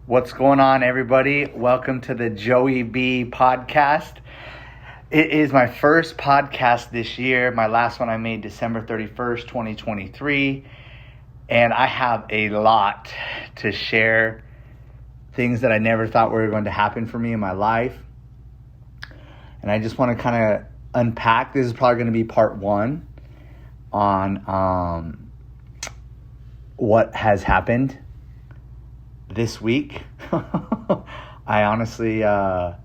What's going on, everybody? Welcome to the Joey B podcast. It is my first podcast this year. My last one I made December 31st, 2023. And I have a lot to share. Things that I never thought were going to happen for me in my life. And I just want to kind of unpack. This is probably going to be part one on what has happened this week. I honestly, I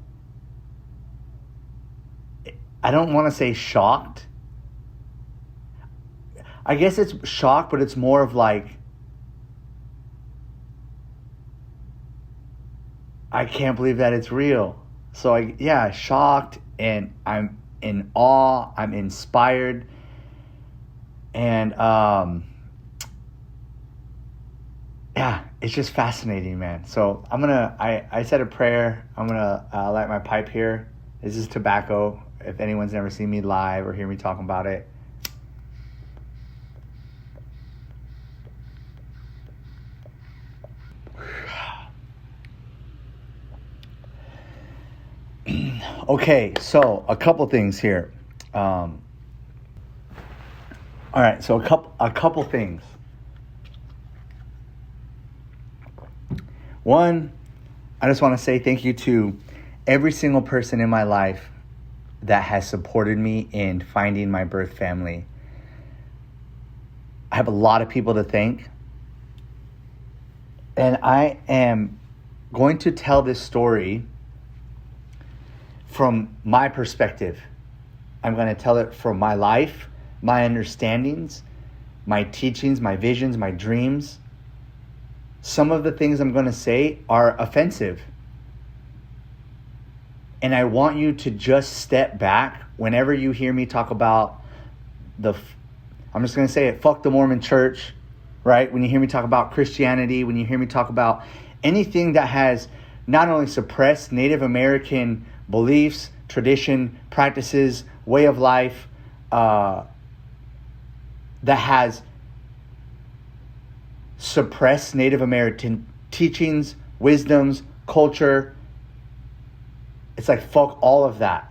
don't want to say shocked. I guess it's shocked, but it's more of like, I can't believe that it's real. So shocked, and I'm in awe, I'm inspired, and it's just fascinating, man. So I said a prayer. I'm gonna light my pipe here. This is tobacco. If anyone's never seen me live or hear me talking about it. Okay, so a couple things here. All right, so a couple things. One, I just want to say thank you to every single person in my life that has supported me in finding my birth family. I have a lot of people to thank. And I am going to tell this story from my perspective. I'm going to tell it from my life, my understandings, my teachings, my visions, my dreams. Some of the things I'm going to say are offensive. And I want you to just step back whenever you hear me talk about I'm just going to say it, fuck the Mormon church, right? When you hear me talk about Christianity, when you hear me talk about anything that has not only suppressed Native American beliefs, tradition, practices, way of life, that has suppress Native American teachings, wisdoms, culture. It's like, fuck all of that.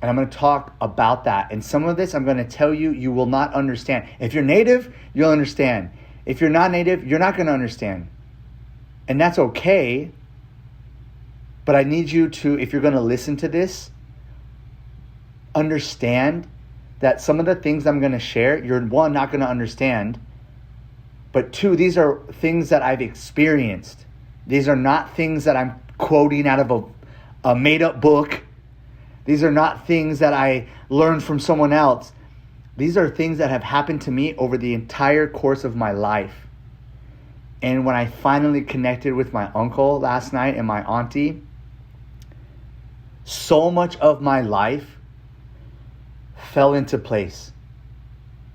And I'm going to talk about that. And some of this I'm going to tell you, you will not understand. If you're Native, you'll understand. If you're not Native, you're not going to understand. And that's okay. But I need you to, if you're going to listen to this, understand that some of the things I'm going to share, you're one, not going to understand. But two, these are things that I've experienced. These are not things that I'm quoting out of a made-up book. These are not things that I learned from someone else. These are things that have happened to me over the entire course of my life. And when I finally connected with my uncle last night and my auntie, so much of my life fell into place.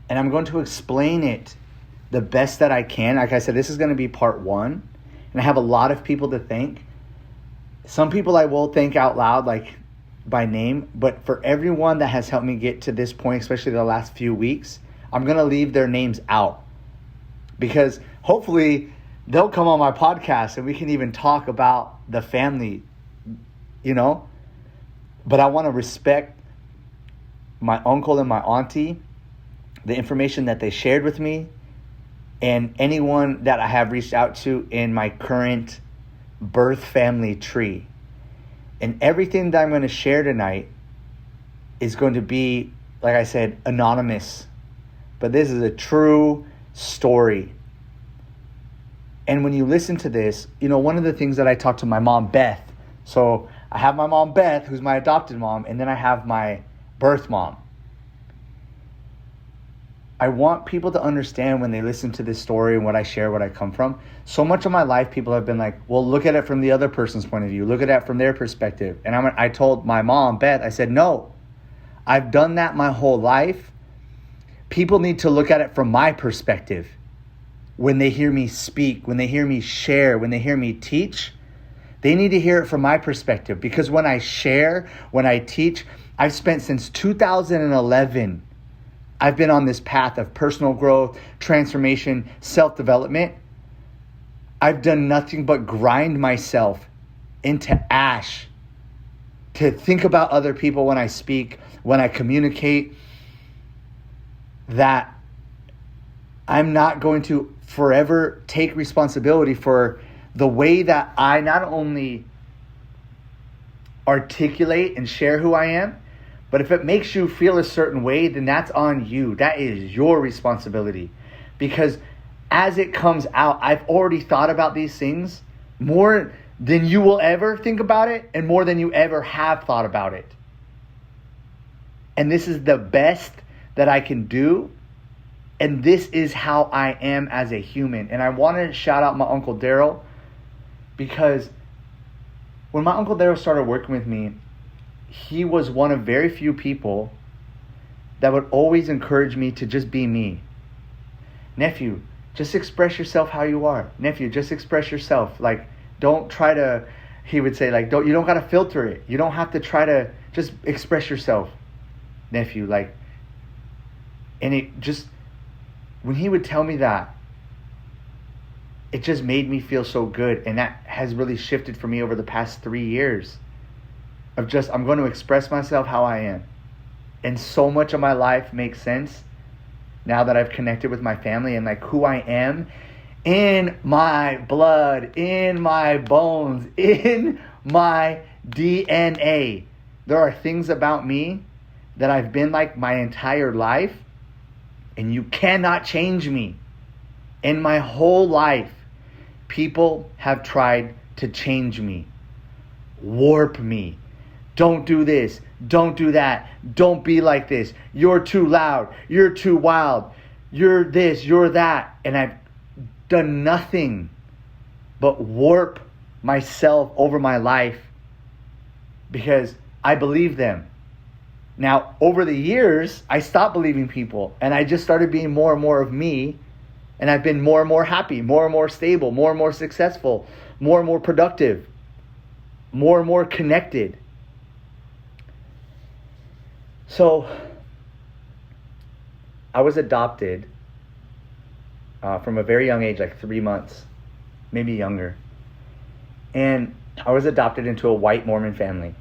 And I'm going to explain it the best that I can. Like I said, this is going to be part one. And I have a lot of people to thank. Some people I will thank out loud, like by name. But for everyone that has helped me get to this point, especially the last few weeks, I'm going to leave their names out. Because hopefully they'll come on my podcast and we can even talk about the family, But I want to respect my uncle and my auntie, the information that they shared with me, and anyone that I have reached out to in my current birth family tree. And everything that I'm going to share tonight is going to be, like I said, anonymous. But this is a true story. And when you listen to this, one of the things that I talked to my mom, Beth. So I have my mom, Beth, who's my adopted mom, and then I have my birth mom. I want people to understand when they listen to this story and what I share, what I come from. So much of my life, people have been like, well, look at it from the other person's point of view. Look at it from their perspective. And I told my mom, Beth, I said, no, I've done that my whole life. People need to look at it from my perspective. When they hear me speak, when they hear me share, when they hear me teach, they need to hear it from my perspective. Because when I share, when I teach, I've spent since 2011, I've been on this path of personal growth, transformation, self-development. I've done nothing but grind myself into ash to think about other people when I speak, when I communicate, that I'm not going to forever take responsibility for the way that I not only articulate and share who I am, but if it makes you feel a certain way, then that's on you. That is your responsibility. Because as it comes out, I've already thought about these things more than you will ever think about it, and more than you ever have thought about it. And this is the best that I can do. And this is how I am as a human. And I wanted to shout out my Uncle Daryl, because when my Uncle Daryl started working with me, he was one of very few people that would always encourage me to just be me. Nephew, just express yourself how you are. Nephew, just express yourself. Like, don't try to, he would say, like, you don't got to filter it. You don't have to try to just express yourself, nephew. Like, and it just, when he would tell me that, it just made me feel so good. And that has really shifted for me over the past 3 years of just, I'm going to express myself how I am. And so much of my life makes sense now that I've connected with my family and like who I am in my blood, in my bones, in my DNA. There are things about me that I've been like my entire life, and you cannot change me. In my whole life, people have tried to change me, warp me. Don't do this. Don't do that. Don't be like this. You're too loud. You're too wild. You're this. You're that. And I've done nothing but warp myself over my life because I believe them. Now, over the years, I stopped believing people and I just started being more and more of me. And I've been more and more happy, more and more stable, more and more successful, more and more productive, more and more connected. So, I was adopted from a very young age, like 3 months, maybe younger. And I was adopted into a white Mormon family.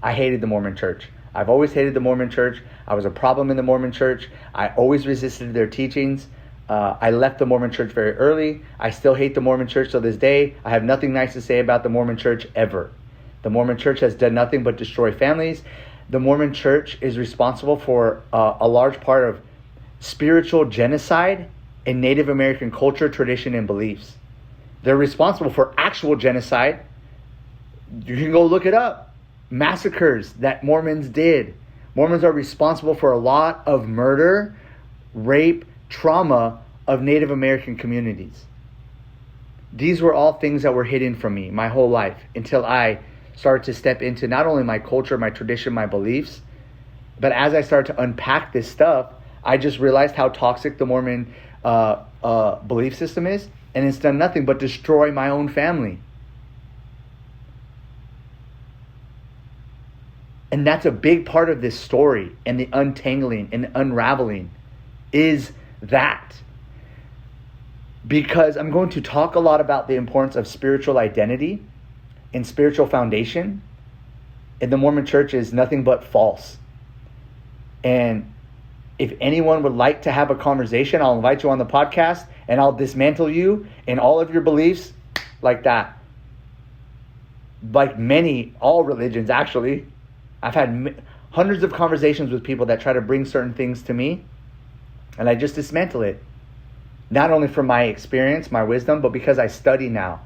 I hated the Mormon church. I've always hated the Mormon church. I was a problem in the Mormon church. I always resisted their teachings. I left the Mormon church very early. I still hate the Mormon church to this day. I have nothing nice to say about the Mormon church ever. The Mormon church has done nothing but destroy families. The Mormon church is responsible for a large part of spiritual genocide in Native American culture, tradition, and beliefs. They're responsible for actual genocide. You can go look it up. Massacres that Mormons did. Mormons are responsible for a lot of murder, rape, trauma of Native American communities. These were all things that were hidden from me my whole life until I started to step into not only my culture, my tradition, my beliefs, but as I started to unpack this stuff, I just realized how toxic the Mormon belief system is, and it's done nothing but destroy my own family. And that's a big part of this story, and the untangling and the unraveling is that. Because I'm going to talk a lot about the importance of spiritual identity and spiritual foundation. And the Mormon church is nothing but false. And if anyone would like to have a conversation, I'll invite you on the podcast and I'll dismantle you and all of your beliefs like that. Like all religions actually. I've had hundreds of conversations with people that try to bring certain things to me, and I just dismantle it. Not only from my experience, my wisdom, but because I study now.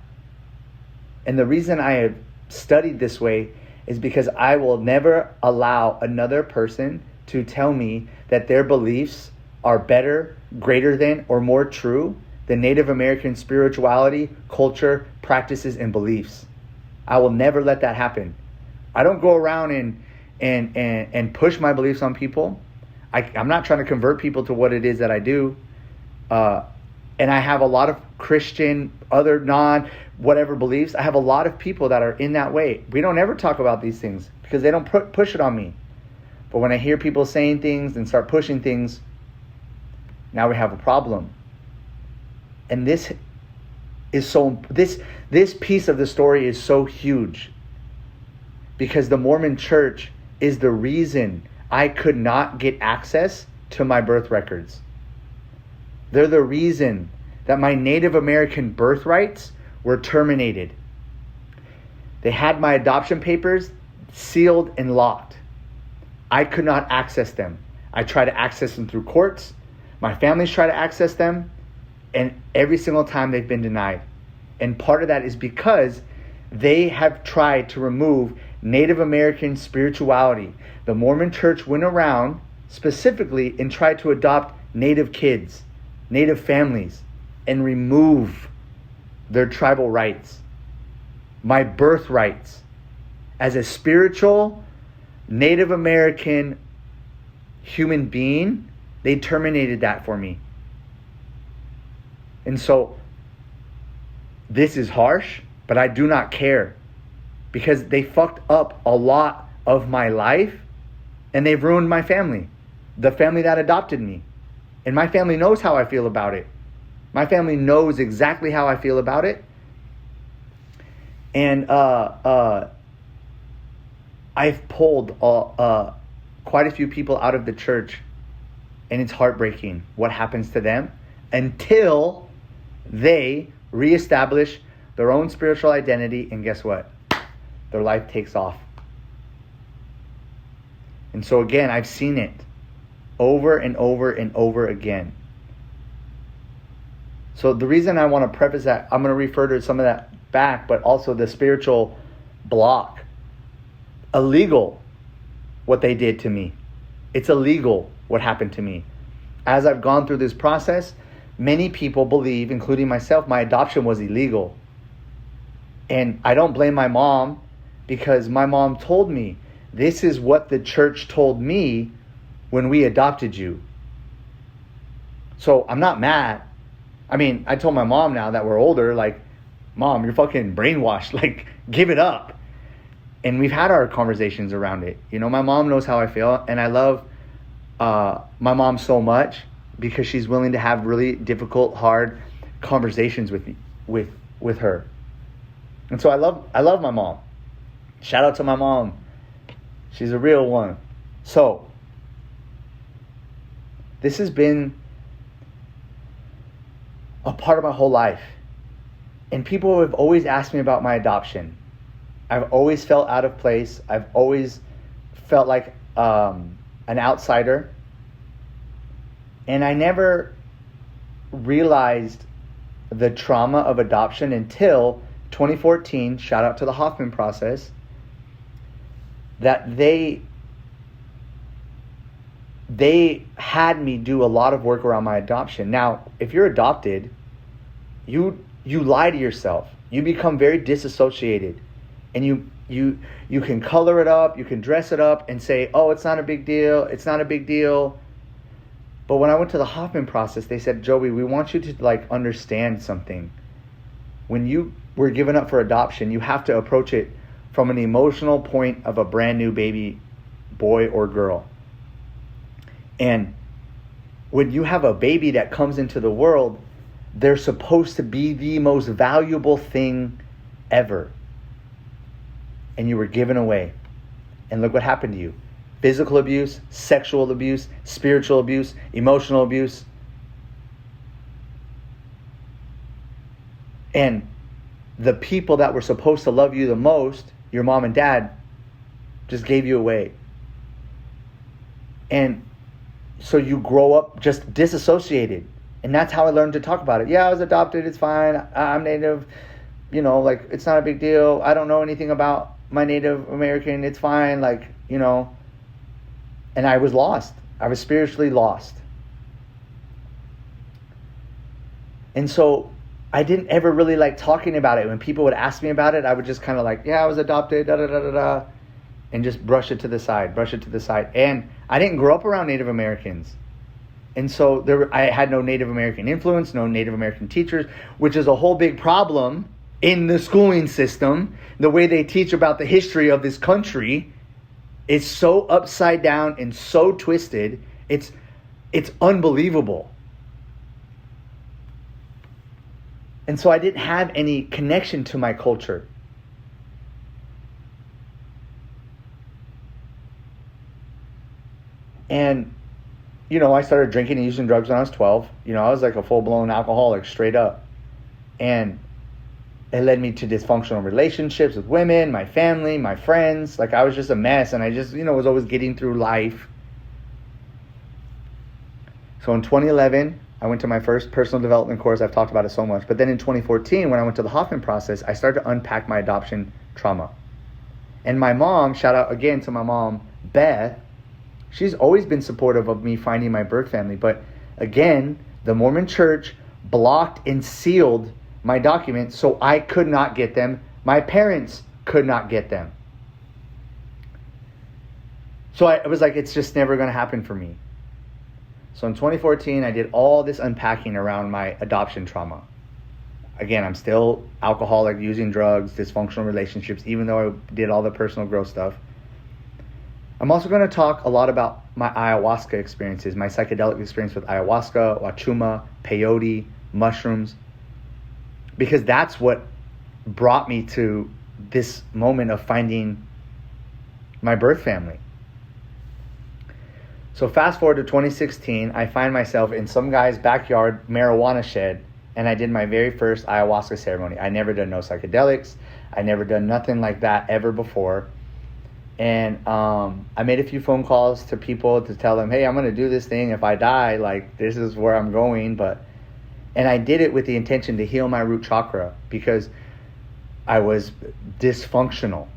And the reason I have studied this way is because I will never allow another person to tell me that their beliefs are better, greater than, or more true than Native American spirituality, culture, practices, and beliefs. I will never let that happen. I don't go around and push my beliefs on people. I'm not trying to convert people to what it is that I do. And I have a lot of Christian, other non-whatever beliefs. I have a lot of people that are in that way. We don't ever talk about these things because they don't push it on me. But when I hear people saying things and start pushing things, now we have a problem. And this is so, this piece of the story is so huge, because the Mormon Church is the reason I could not get access to my birth records. They're the reason that my Native American birthrights were terminated. They had my adoption papers sealed and locked. I could not access them. I tried to access them through courts. My families try to access them. And every single time they've been denied. And part of that is because they have tried to remove Native American spirituality. The Mormon Church went around specifically and tried to adopt Native kids, Native families, and remove their tribal rights. My birthrights as a spiritual Native American human being, they terminated that for me. And so this is harsh, but I do not care, because they fucked up a lot of my life and they've ruined my family, the family that adopted me. And my family knows how I feel about it. My family knows exactly how I feel about it. And I've pulled quite a few people out of the church, and it's heartbreaking what happens to them until they reestablish their own spiritual identity, and guess what? Their life takes off. And so again, I've seen it over and over and over again. So the reason I want to preface that, I'm going to refer to some of that back, but also the spiritual block. Illegal what they did to me. It's illegal what happened to me. As I've gone through this process, many people believe, including myself, my adoption was illegal. And I don't blame my mom, because my mom told me, this is what the church told me when we adopted you. So I'm not mad. I mean, I told my mom now that we're older, like, Mom, you're fucking brainwashed. Like, give it up. And we've had our conversations around it. You know, my mom knows how I feel, and I love my mom so much, because she's willing to have really difficult, hard conversations with her. And so I love my mom. Shout out to my mom. She's a real one. So this has been a part of my whole life. And people have always asked me about my adoption. I've always felt out of place. I've always felt like an outsider. And I never realized the trauma of adoption until 2014, shout out to the Hoffman process, that they had me do a lot of work around my adoption. Now, if you're adopted, you lie to yourself. You become very disassociated. And you can color it up, you can dress it up and say, oh, it's not a big deal, it's not a big deal. But when I went to the Hoffman process, they said, Joey, we want you to understand something. When you were given up for adoption, you have to approach it from an emotional point of a brand new baby boy or girl. And when you have a baby that comes into the world, they're supposed to be the most valuable thing ever. And you were given away. And look what happened to you. Physical abuse, sexual abuse, spiritual abuse, emotional abuse. And the people that were supposed to love you the most, your mom and dad, just gave you away. And so you grow up just disassociated. And that's how I learned to talk about it. Yeah, I was adopted, it's fine. I'm Native, it's not a big deal. I don't know anything about my Native American, it's fine, And I was lost. I was spiritually lost. And so I didn't ever really like talking about it. When people would ask me about it, I would just kind of yeah, I was adopted, and just brush it to the side. And I didn't grow up around Native Americans. And so I had no Native American influence, no Native American teachers, which is a whole big problem in the schooling system. The way they teach about the history of this country is so upside down and so twisted. It's unbelievable. And so I didn't have any connection to my culture. And, I started drinking and using drugs when I was 12. I was like a full-blown alcoholic, straight up. And it led me to dysfunctional relationships with women, my family, my friends. Like, I was just a mess, and I just, was always getting through life. So in 2011, I went to my first personal development course. I've talked about it so much. But then in 2014, when I went to the Hoffman process, I started to unpack my adoption trauma. And my mom, shout out again to my mom, Beth, she's always been supportive of me finding my birth family. But again, the Mormon Church blocked and sealed my documents, so I could not get them. My parents could not get them. So I was like, it's just never going to happen for me. So in 2014, I did all this unpacking around my adoption trauma. Again, I'm still alcoholic, using drugs, dysfunctional relationships, even though I did all the personal growth stuff. I'm also going to talk a lot about my ayahuasca experiences, my psychedelic experience with ayahuasca, wachuma, peyote, mushrooms, because that's what brought me to this moment of finding my birth family. So fast forward to 2016, I find myself in some guy's backyard marijuana shed, and I did my very first ayahuasca ceremony. I never done no psychedelics. I never done nothing like that ever before. And I made a few phone calls to people to tell them, hey, I'm going to do this thing. If I die, like, this is where I'm going. And I did it with the intention to heal my root chakra because I was dysfunctional.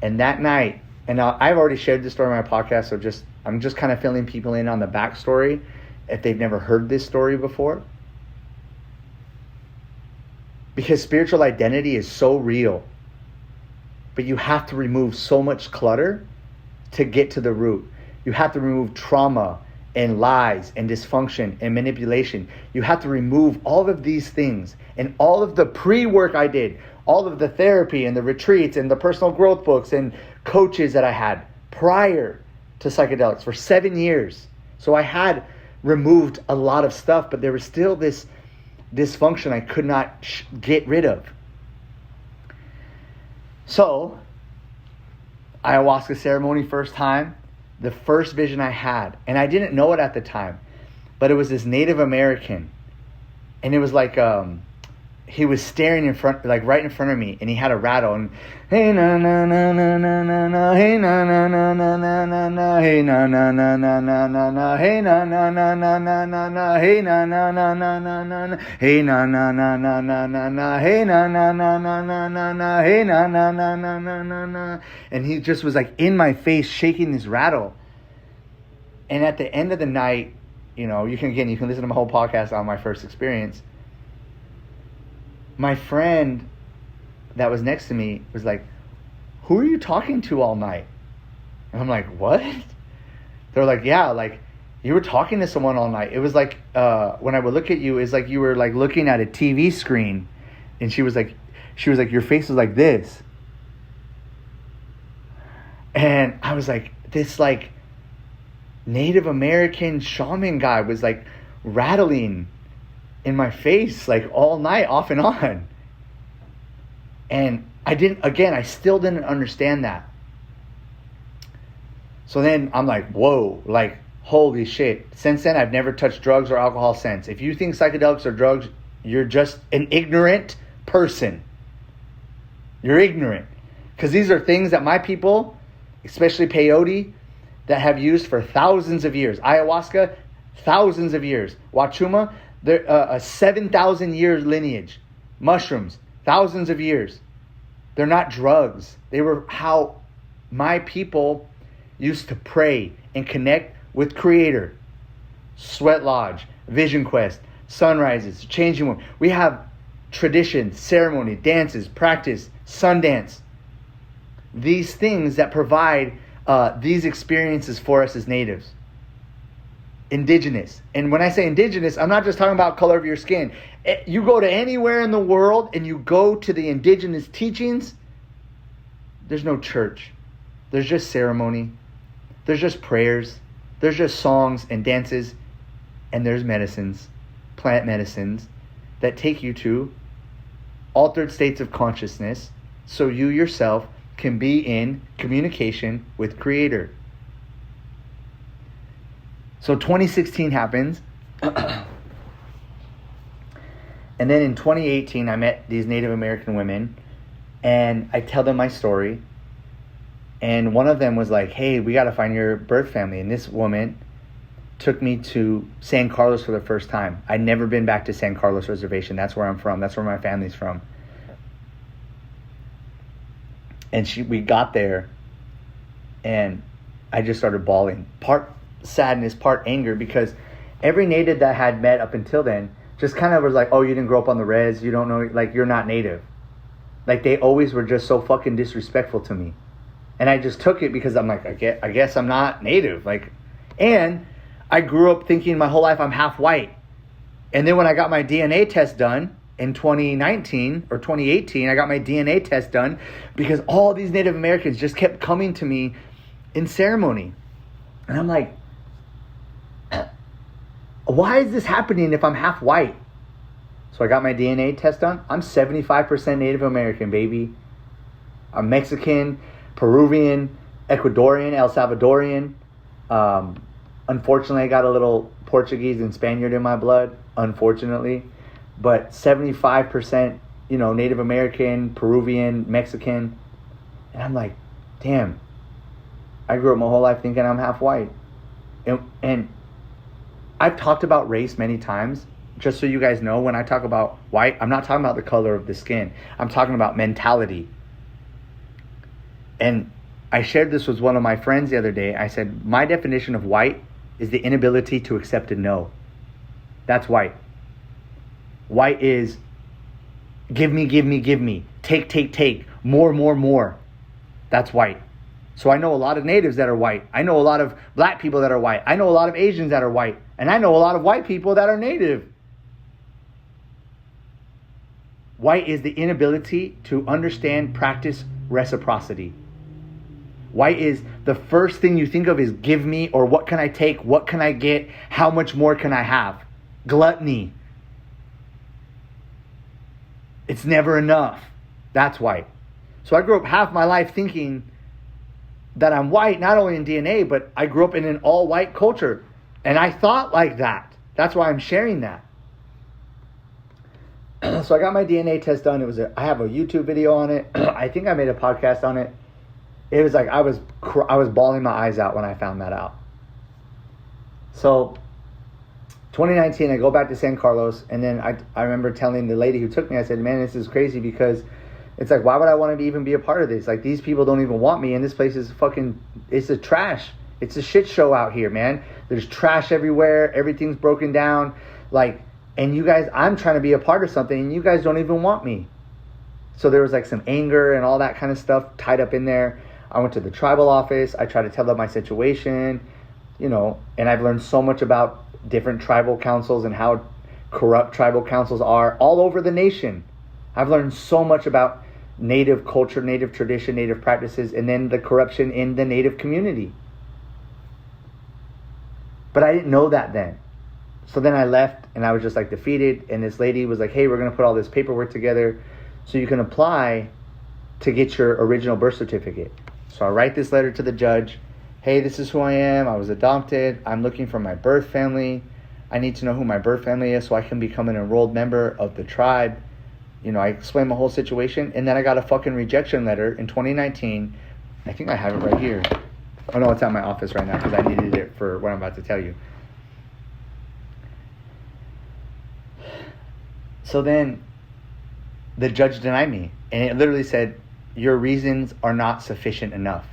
And that night, and now I've already shared this story on my podcast, so I'm just kind of filling people in on the backstory if they've never heard this story before. Because spiritual identity is so real. But you have to remove so much clutter to get to the root. You have to remove trauma and lies and dysfunction and manipulation. You have to remove all of these things and all of the pre-work I did, all of the therapy and the retreats and the personal growth books and coaches that I had prior to psychedelics for 7 years. So I had removed a lot of stuff, but there was still this dysfunction I could not get rid of. So, ayahuasca ceremony first time, the first vision I had, and I didn't know it at the time, but it was this Native American, and it was like he was staring in front, like right in front of me, and he had a rattle, and hey na na na na na na na, hey na na na na na na na, hey na na na na na na na, hey na na na na na na na, hey na na na na na na na, hey na na na na na na na, hey na na na na na na na, hey na na na na na na na, and he just was like in my face shaking this rattle. And at the end of the night, you can listen to my whole podcast on my first experience. My friend that was next to me was like, who are you talking to all night? And I'm like, what? They're like, yeah, like you were talking to someone all night. It was like, when I would look at you, it's like you were like looking at a TV screen. And she was like, your face was like this. And I was like, this like Native American shaman guy was like rattling in my face like all night, off and on. And I still didn't understand that. So then I'm like, whoa, like, holy shit. Since then, I've never touched drugs or alcohol since. If you think psychedelics are drugs, you're just an ignorant person. You're ignorant. Because these are things that my people, especially peyote, that have used for thousands of years. Ayahuasca, thousands of years. Wachuma, they're a 7,000 year lineage. Mushrooms, thousands of years. They're not drugs. They were how my people used to pray and connect with Creator. Sweat Lodge, Vision Quest, sunrises, changing room. We have tradition, ceremony, dances, practice, Sundance. These things that provide these experiences for us as natives. Indigenous. And when I say indigenous, I'm not just talking about color of your skin. You go to anywhere in the world and you go to the indigenous teachings, there's no church. There's just ceremony. There's just prayers. There's just songs and dances. And there's medicines, plant medicines. that take you to altered states of consciousness so you yourself can be in communication with Creator. So 2016 happens. And then in 2018, I met these Native American women, and I tell them my story. And one of them was like, hey, we got to find your birth family. And this woman took me to San Carlos for the first time. I'd never been back to San Carlos Reservation. That's where I'm from. That's where my family's from. And we got there, and I just started bawling. Part sadness, part anger, because every Native that I had met up until then just kind of was like, oh, you didn't grow up on the res, you don't know, like, you're not Native. Like, they always were just so fucking disrespectful to me. And I just took it because I'm like, I guess I'm not Native. Like, and I grew up thinking my whole life I'm half white. And then when I got my DNA test done in 2019 or 2018, I got my DNA test done because all these Native Americans just kept coming to me in ceremony. And I'm like, why is this happening if I'm half white? So I got my DNA test done. I'm 75% Native American, baby. I'm Mexican, Peruvian, Ecuadorian, El Salvadorian. Unfortunately, I got a little Portuguese and Spaniard in my blood, unfortunately. But 75%, Native American, Peruvian, Mexican. And I'm like, damn, I grew up my whole life thinking I'm half white. And I've talked about race many times. Just so you guys know, when I talk about white, I'm not talking about the color of the skin. I'm talking about mentality. And I shared this with one of my friends the other day. I said, my definition of white is the inability to accept a no. That's white. White is give me, give me, give me. Take, take, take. More, more, more. That's white. So I know a lot of natives that are white. I know a lot of black people that are white. I know a lot of Asians that are white. And I know a lot of white people that are native. White is the inability to understand, practice reciprocity. White is the first thing you think of is give me, or what can I take? What can I get? How much more can I have? Gluttony. It's never enough. That's white. So I grew up half my life thinking that I'm white, not only in DNA, but I grew up in an all-white culture. And I thought like that. That's why I'm sharing that. So I got my DNA test done. I have a YouTube video on it. I think I made a podcast on it. It was like I was bawling my eyes out when I found that out. So 2019, I go back to San Carlos, and then I remember telling the lady who took me, I said, man, this is crazy, because it's like, why would I want to even be a part of this? Like, these people don't even want me, and this place is it's a trash. It's a shit show out here, man. There's trash everywhere. Everything's broken down. Like, and you guys, I'm trying to be a part of something, and you guys don't even want me. So there was like some anger and all that kind of stuff tied up in there. I went to the tribal office. I tried to tell them my situation, and I've learned so much about different tribal councils and how corrupt tribal councils are all over the nation. I've learned so much about Native culture, Native tradition, Native practices, and then the corruption in the Native community. But I didn't know that then. So then I left, and I was just like defeated. And this lady was like, hey, we're going to put all this paperwork together so you can apply to get your original birth certificate. So I write this letter to the judge. Hey, this is who I am. I was adopted. I'm looking for my birth family. I need to know who my birth family is so I can become an enrolled member of the tribe. I explained my whole situation. And then I got a fucking rejection letter in 2019. I think I have it right here. Oh, no, it's at my office right now because I needed it for what I'm about to tell you. So then the judge denied me. And it literally said, your reasons are not sufficient enough.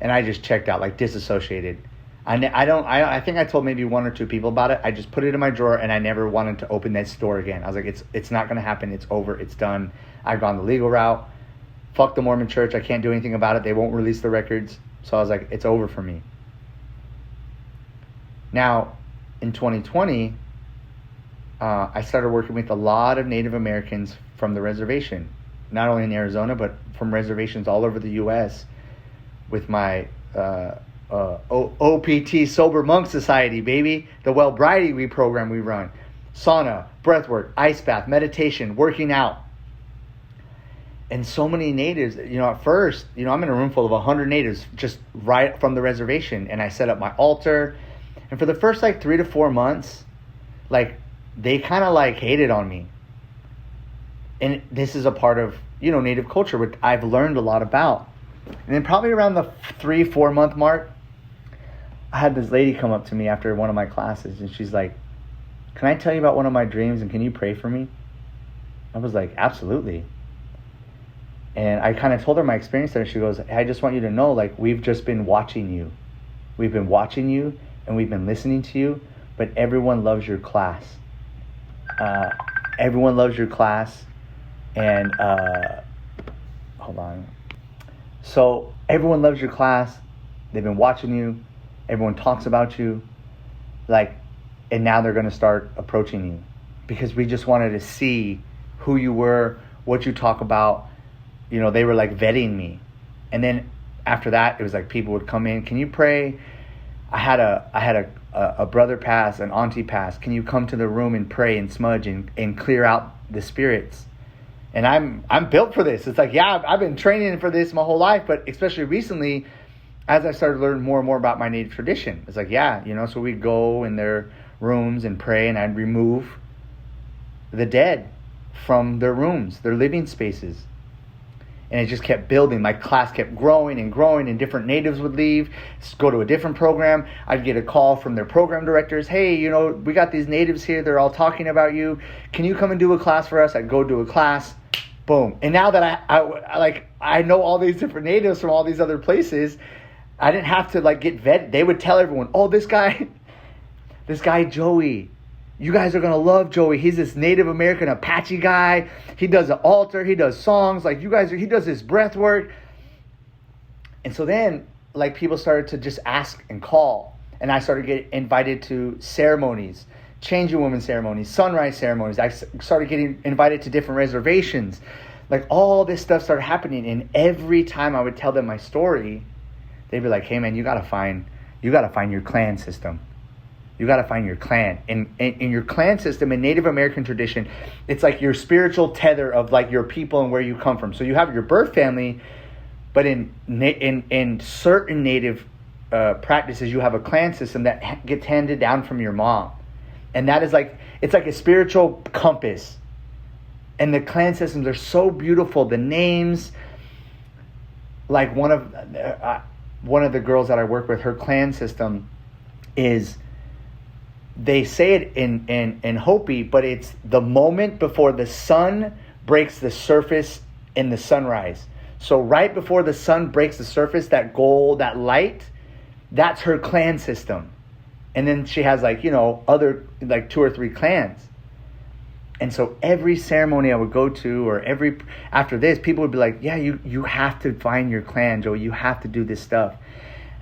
And I just checked out, like disassociated. I think I told maybe one or two people about it. I just put it in my drawer, and I never wanted to open that door again. I was like, it's not going to happen. It's over. It's done. I've gone the legal route. Fuck the Mormon church. I can't do anything about it. They won't release the records. So I was like, it's over for me. Now, in 2020, I started working with a lot of Native Americans from the reservation, not only in Arizona, but from reservations all over the U.S. with my OPT Sober Monk Society, baby, the Well Bride program we run. sauna, breath work, ice bath, meditation, working out. And so many natives, at first, I'm in a room full of 100 natives just right from the reservation. And I set up my altar. And for the first 3 to 4 months, they kind of hated on me. And this is a part of, native culture, which I've learned a lot about. And then probably around the 3-4 month mark, I had this lady come up to me after one of my classes. And she's like, "Can I tell you about one of my dreams and can you pray for me?" I was like, "Absolutely." And I kind of told her my experience there. She goes, "I just want you to know, we've just been watching you. We've been watching you and we've been listening to you, but everyone loves your class. Everyone loves your class. And, hold on. So everyone loves your class. They've been watching you. Everyone talks about you. And now they're going to start approaching you because we just wanted to see who you were, what you talk about." They were vetting me. And then after that, it was people would come in. "Can you pray? I had a brother pass, an auntie pass. Can you come to the room and pray and smudge and clear out the spirits?" And I'm built for this. It's I've been training for this my whole life, but especially recently, as I started to learn more and more about my native tradition, it's so we'd go in their rooms and pray, and I'd remove the dead from their rooms, their living spaces. And it just kept building. My class kept growing and growing, and different natives would leave, go to a different program. I'd get a call from their program directors. "Hey, we got these natives here. They're all talking about you. Can you come and do a class for us?" I'd go do a class. Boom. And now that I know all these different natives from all these other places, I didn't have to get vetted. They would tell everyone, "Oh, this guy Joey, you guys are going to love Joey. He's this Native American Apache guy. He does an altar. He does songs. He does this breath work." And so then, people started to just ask and call. And I started getting invited to ceremonies, changing women ceremonies, sunrise ceremonies. I started getting invited to different reservations. All this stuff started happening. And every time I would tell them my story, they'd be like, "Hey, man, you got to find your clan system. You got to find your clan." And in your clan system, in Native American tradition, it's your spiritual tether of your people and where you come from. So you have your birth family, but in certain Native practices, you have a clan system that gets handed down from your mom. And that is it's a spiritual compass. And the clan systems are so beautiful. The names, one of the girls that I work with, her clan system is, they say it in Hopi, but it's the moment before the sun breaks the surface in the sunrise. So right before the sun breaks the surface, that gold, that light, that's her clan system. And then she has other 2 or 3 clans. And so every ceremony I would go to, or after this, people would be like, "Yeah, you have to find your clan, Joey. You have to do this stuff."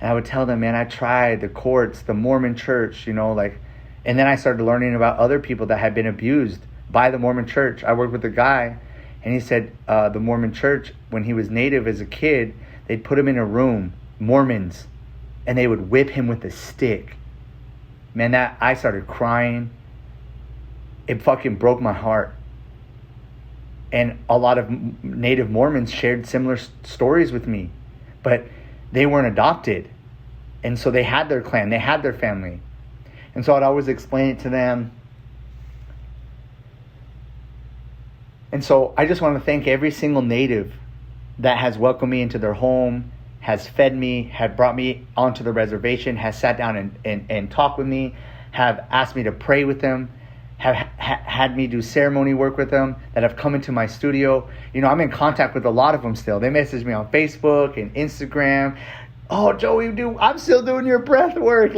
And I would tell them, "Man, I tried the courts, the Mormon church, And then I started learning about other people that had been abused by the Mormon church. I worked with a guy, and he said the Mormon church, when he was native as a kid, they'd put him in a room, Mormons, and they would whip him with a stick. Man, I started crying. It fucking broke my heart. And a lot of Native Mormons shared similar stories with me, but they weren't adopted. And so they had their clan, they had their family. And so I'd always explain it to them. And so I just want to thank every single Native that has welcomed me into their home, has fed me, have brought me onto the reservation, has sat down and talked with me, have asked me to pray with them, have had me do ceremony work with them, that have come into my studio. I'm in contact with a lot of them still. They message me on Facebook and Instagram. "Oh, Joey, I'm still doing your breath work."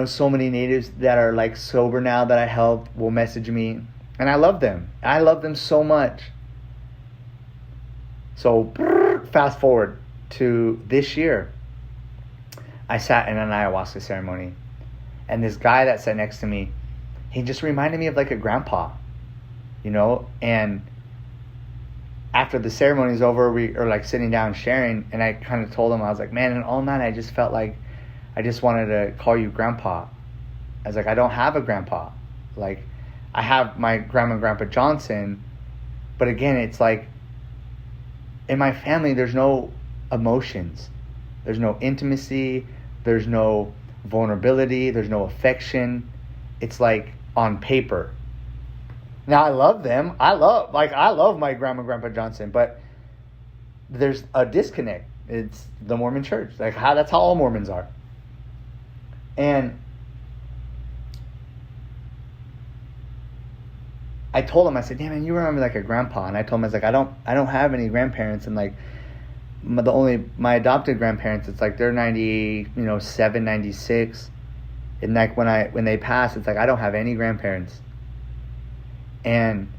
So many natives that are sober now that I helped will message me. And I love them. I love them so much. So fast forward to this year. I sat in an ayahuasca ceremony. And this guy that sat next to me, he just reminded me of a grandpa. And after the ceremony's over, we are sitting down sharing. And I kind of told him, I was like, "Man, and all night I just felt I just wanted to call you grandpa." I was like, I don't have a grandpa. Like, I have my grandma and grandpa Johnson, but again, it's like, in my family, there's no emotions. There's no intimacy. There's no vulnerability. There's no affection. It's like on paper. Now, I love them. I love my grandma and grandpa Johnson, but there's a disconnect. It's the Mormon church. Like, that's how all Mormons are. And I told him, I said, yeah, man, you remember like a grandpa. And I told him, I was like, I don't have any grandparents. And like, my adopted grandparents, it's like they're 97, 96. And like when they pass, it's like, I don't have any grandparents. And,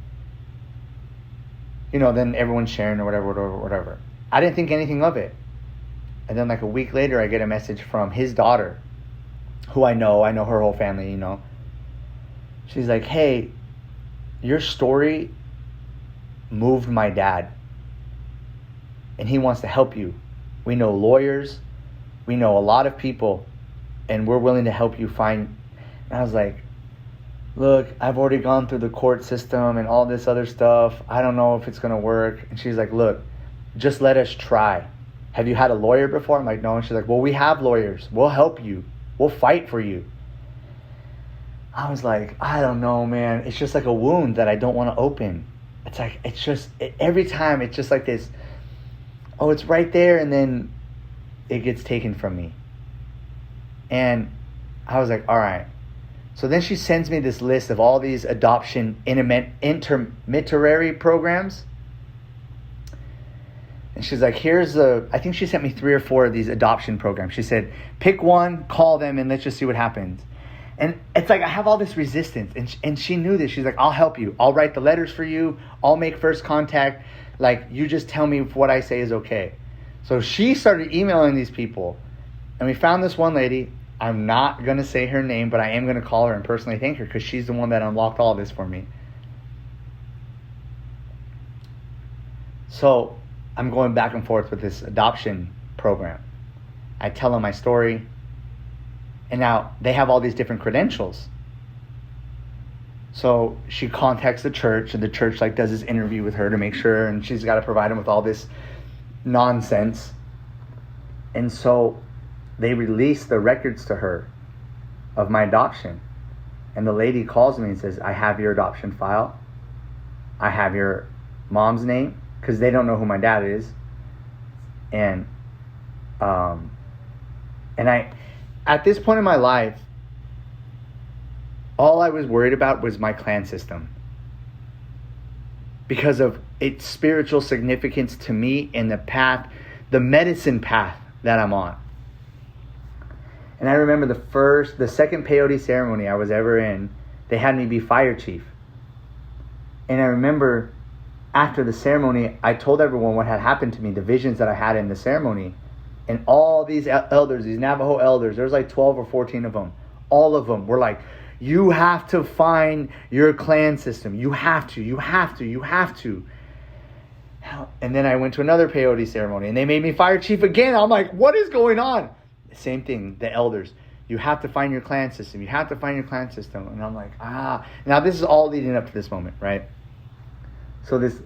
then everyone's sharing or whatever. I didn't think anything of it. And then like a week later, I get a message from his daughter, who I know her whole family, She's like, hey, your story moved my dad. And he wants to help you. We know lawyers. We know a lot of people. And we're willing to help you find. And I was like, look, I've already gone through the court system and all this other stuff. I don't know if it's going to work. And she's like, look, just let us try. Have you had a lawyer before? I'm like, no. And she's like, well, we have lawyers. We'll help you. We'll fight for you. I was like, I don't know, man. It's just like a wound that I don't want to open. It's like, every time it's just like this, oh, it's right there, and then it gets taken from me. And I was like, all right. So then she sends me this list of all these adoption intermediary programs. And she's like, I think she sent me 3 or 4 of these adoption programs. She said, pick one, call them, and let's just see what happens. And it's like, I have all this resistance. And she knew this. She's like, I'll help you. I'll write the letters for you. I'll make first contact. Like, you just tell me if what I say is okay. So she started emailing these people. And we found this one lady. I'm not going to say her name, but I am going to call her and personally thank her because she's the one that unlocked all this for me. So I'm going back and forth with this adoption program. I tell them my story. And now they have all these different credentials. So she contacts the church, and the church does this interview with her to make sure, and she's got to provide them with all this nonsense. And so they release the records to her of my adoption. And the lady calls me and says, I have your adoption file. I have your mom's name, because they don't know who my dad is. And I, at this point in my life, all I was worried about was my clan system, because of its spiritual significance to me and the medicine path that I'm on. And I remember the second peyote ceremony I was ever in, they had me be fire chief. And I remember after the ceremony, I told everyone what had happened to me, the visions that I had in the ceremony. And all these elders, these Navajo elders, there's like 12 or 14 of them. All of them were like, you have to find your clan system. You have to. And then I went to another peyote ceremony and they made me fire chief again. I'm like, what is going on? Same thing, the elders. You have to find your clan system. And I'm like, Now this is all leading up to this moment, right? So this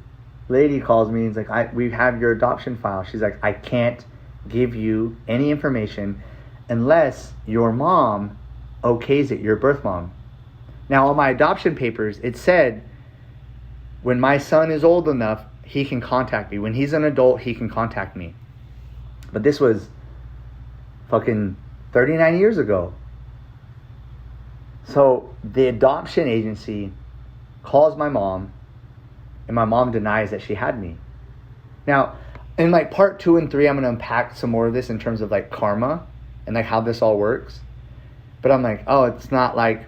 lady calls me and is like, we have your adoption file. She's like, I can't give you any information unless your mom okays it, your birth mom. Now on my adoption papers, it said, when my son is old enough, he can contact me. When he's an adult, he can contact me. But this was fucking 39 years ago. So the adoption agency calls my mom, and my mom denies that she had me. Now, in like part 2 and 3, I'm going to unpack some more of this in terms of like karma and like how this all works. But I'm like, it's not like,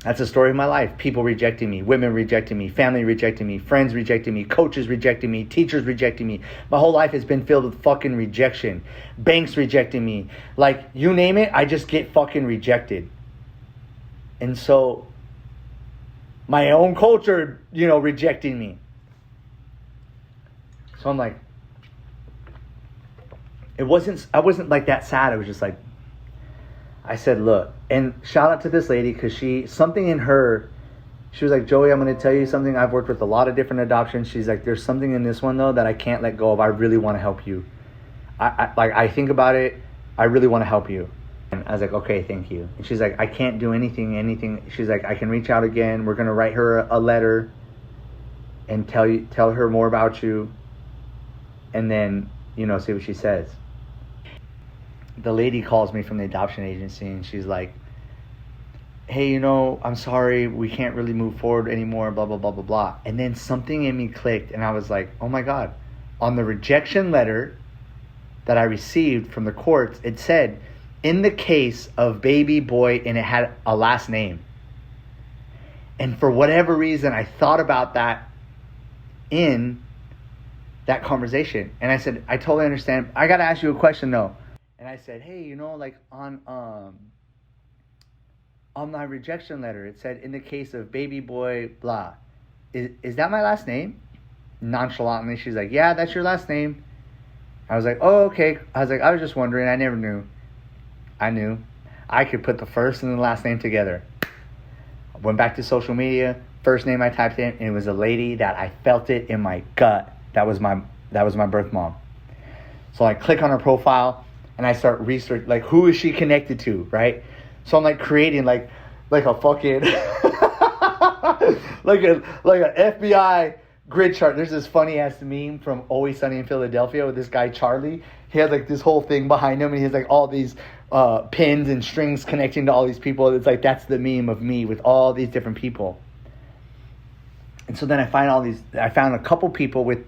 that's the story of my life. People rejecting me, women rejecting me, family rejecting me, friends rejecting me, coaches rejecting me, teachers rejecting me. My whole life has been filled with fucking rejection. Banks rejecting me. Like, you name it, I just get fucking rejected. And so, my own culture, rejecting me. So I'm like, I wasn't like that sad. I was just like, I said, look, and shout out to this lady because something in her, she was like, Joey, I'm going to tell you something. I've worked with a lot of different adoptions. She's like, there's something in this one, though, that I can't let go of. I really want to help you. I think about it. I really want to help you. And I was like, okay, thank you. And she's like, I can't do anything. She's like, I can reach out again. We're going to write her a letter and tell her more about you. And then, see what she says. The lady calls me from the adoption agency and she's like, hey, I'm sorry, we can't really move forward anymore, blah, blah, blah, blah, blah. And then something in me clicked and I was like, oh my God. On the rejection letter that I received from the courts, it said, in the case of baby boy, and it had a last name. And for whatever reason, I thought about that in that conversation. And I said, I totally understand. I got to ask you a question though. And I said, hey, like on my rejection letter, it said in the case of baby boy, blah. Is that my last name? Nonchalantly, she's like, yeah, that's your last name. I was like, oh, okay. I was like, I was just wondering. I never knew. I knew. I could put the first and the last name together. I went back to social media. First name I typed in, and it was a lady that I felt it in my gut. That was my birth mom. So I click on her profile. And I start research, like, who is she connected to, right? So I'm like creating like a fucking like an FBI grid chart. There's this funny ass meme from Always Sunny in Philadelphia with this guy Charlie. He has like this whole thing behind him, and he has like all these pins and strings connecting to all these people. It's like that's the meme of me with all these different people. And so then I found a couple people with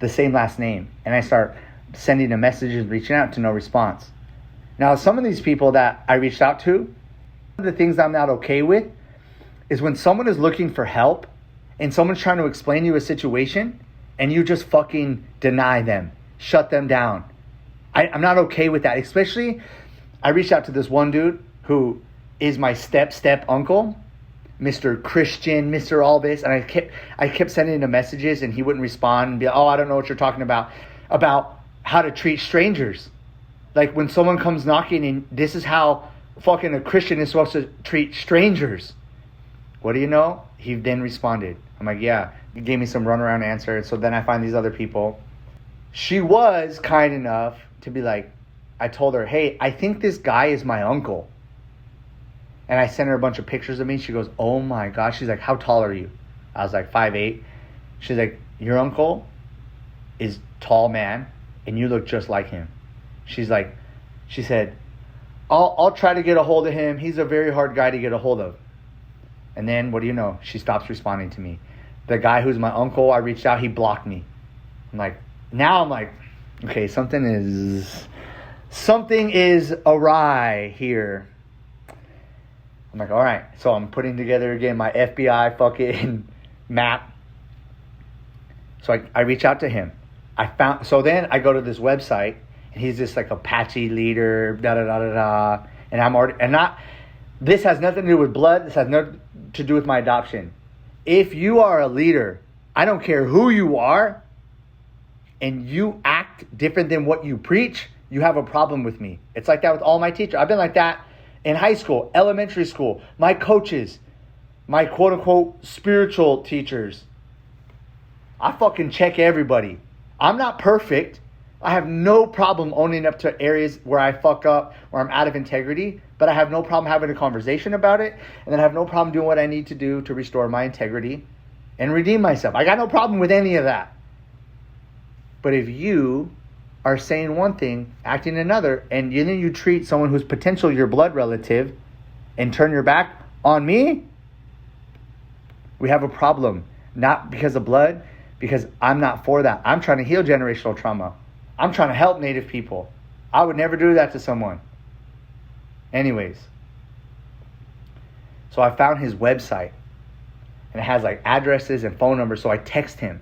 the same last name, and I start sending them messages, reaching out, to no response. Now, some of these people that I reached out to, one of the things I'm not okay with is when someone is looking for help and someone's trying to explain to you a situation and you just fucking deny them, shut them down. I'm not okay with that. Especially, I reached out to this one dude who is my step uncle, Mr. Christian, Mr. All this, and I kept sending him messages and he wouldn't respond and be like, oh, I don't know what you're talking about how to treat strangers. Like when someone comes knocking and this is how fucking a Christian is supposed to treat strangers. What do you know? He then responded. I'm like, yeah. He gave me some runaround answer. So then I find these other people. She was kind enough to be like, I told her, hey, I think this guy is my uncle. And I sent her a bunch of pictures of me. She goes, oh my gosh. She's like, how tall are you? I was like, 5'8". She's like, your uncle is tall man. And you look just like him. She said, I'll try to get a hold of him. He's a very hard guy to get a hold of. And then, what do you know? She stops responding to me. The guy who's my uncle, I reached out, he blocked me. I'm like, okay, something is awry here. I'm like, all right. So I'm putting together again my FBI fucking map. So I reach out to him. So then I go to this website and he's just like Apache leader, and this has nothing to do with blood. This has nothing to do with my adoption. If you are a leader, I don't care who you are, and you act different than what you preach, you have a problem with me. It's like that with all my teachers. I've been like that in high school, elementary school, my coaches, my quote unquote spiritual teachers. I fucking check everybody. I'm not perfect. I have no problem owning up to areas where I fuck up, where I'm out of integrity, but I have no problem having a conversation about it, and then I have no problem doing what I need to do to restore my integrity and redeem myself. I got no problem with any of that. But if you are saying one thing, acting another, and then you treat someone who's potentially your blood relative and turn your back on me, we have a problem. Not because of blood, because I'm not for that. I'm trying to heal generational trauma. I'm trying to help Native people. I would never do that to someone. Anyways. So I found his website. And it has like addresses and phone numbers. So I text him.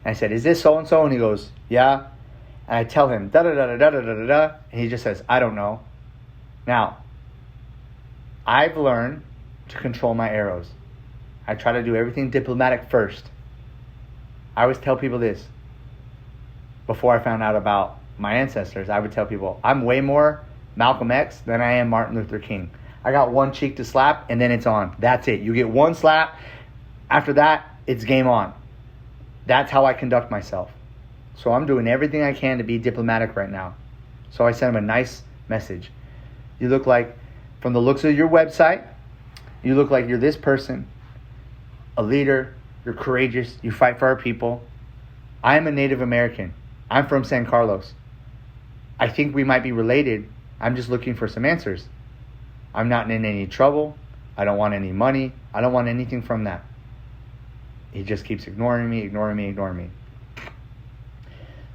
And I said, is this so-and-so? And he goes, yeah. And I tell him, da-da-da-da-da-da-da-da. And he just says, I don't know. Now, I've learned to control my arrows. I try to do everything diplomatic first. I always tell people this. Before I found out about my ancestors, I would tell people, I'm way more Malcolm X than I am Martin Luther King. I got one cheek to slap, and then it's on. That's it. You get one slap. After that, it's game on. That's how I conduct myself. So I'm doing everything I can to be diplomatic right now. So I sent him a nice message. You look like, from the looks of your website, you look like you're this person, a leader, you're courageous, you fight for our people. I am a Native American. I'm from San Carlos. I think we might be related. I'm just looking for some answers. I'm not in any trouble. I don't want any money. I don't want anything from that. He just keeps ignoring me.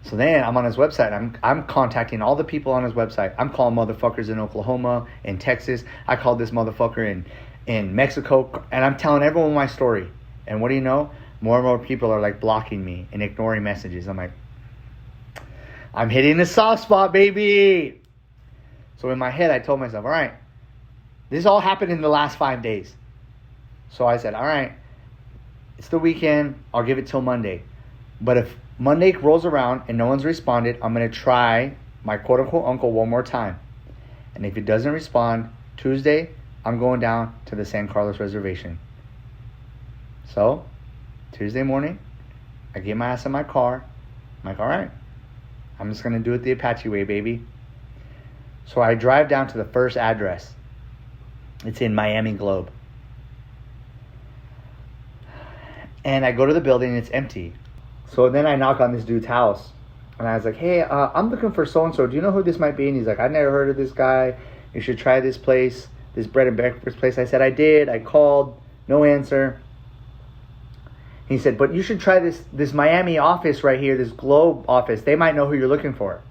So then I'm on his website. I'm contacting all the people on his website. I'm calling motherfuckers in Oklahoma, in Texas. I called this motherfucker in Mexico. And I'm telling everyone my story. And what do you know? More and more people are like blocking me and ignoring messages. I'm like, I'm hitting the soft spot, baby. So in my head, I told myself, all right, this all happened in the last 5 days. So I said, all right, it's the weekend. I'll give it till Monday. But if Monday rolls around and no one's responded, I'm going to try my quote-unquote uncle one more time. And if he doesn't respond, Tuesday, I'm going down to the San Carlos reservation. So, Tuesday morning, I get my ass in my car. I'm like, all right, I'm just going to do it the Apache way, baby. So I drive down to the first address. It's in Miami Globe. And I go to the building and it's empty. So then I knock on this dude's house. And I was like, hey, I'm looking for so-and-so. Do you know who this might be? And he's like, I've never heard of this guy. You should try this place, this bread and breakfast place. I said, I did. I called. No answer. He said, but you should try this Miami office right here, this Globe office. They might know who you're looking for.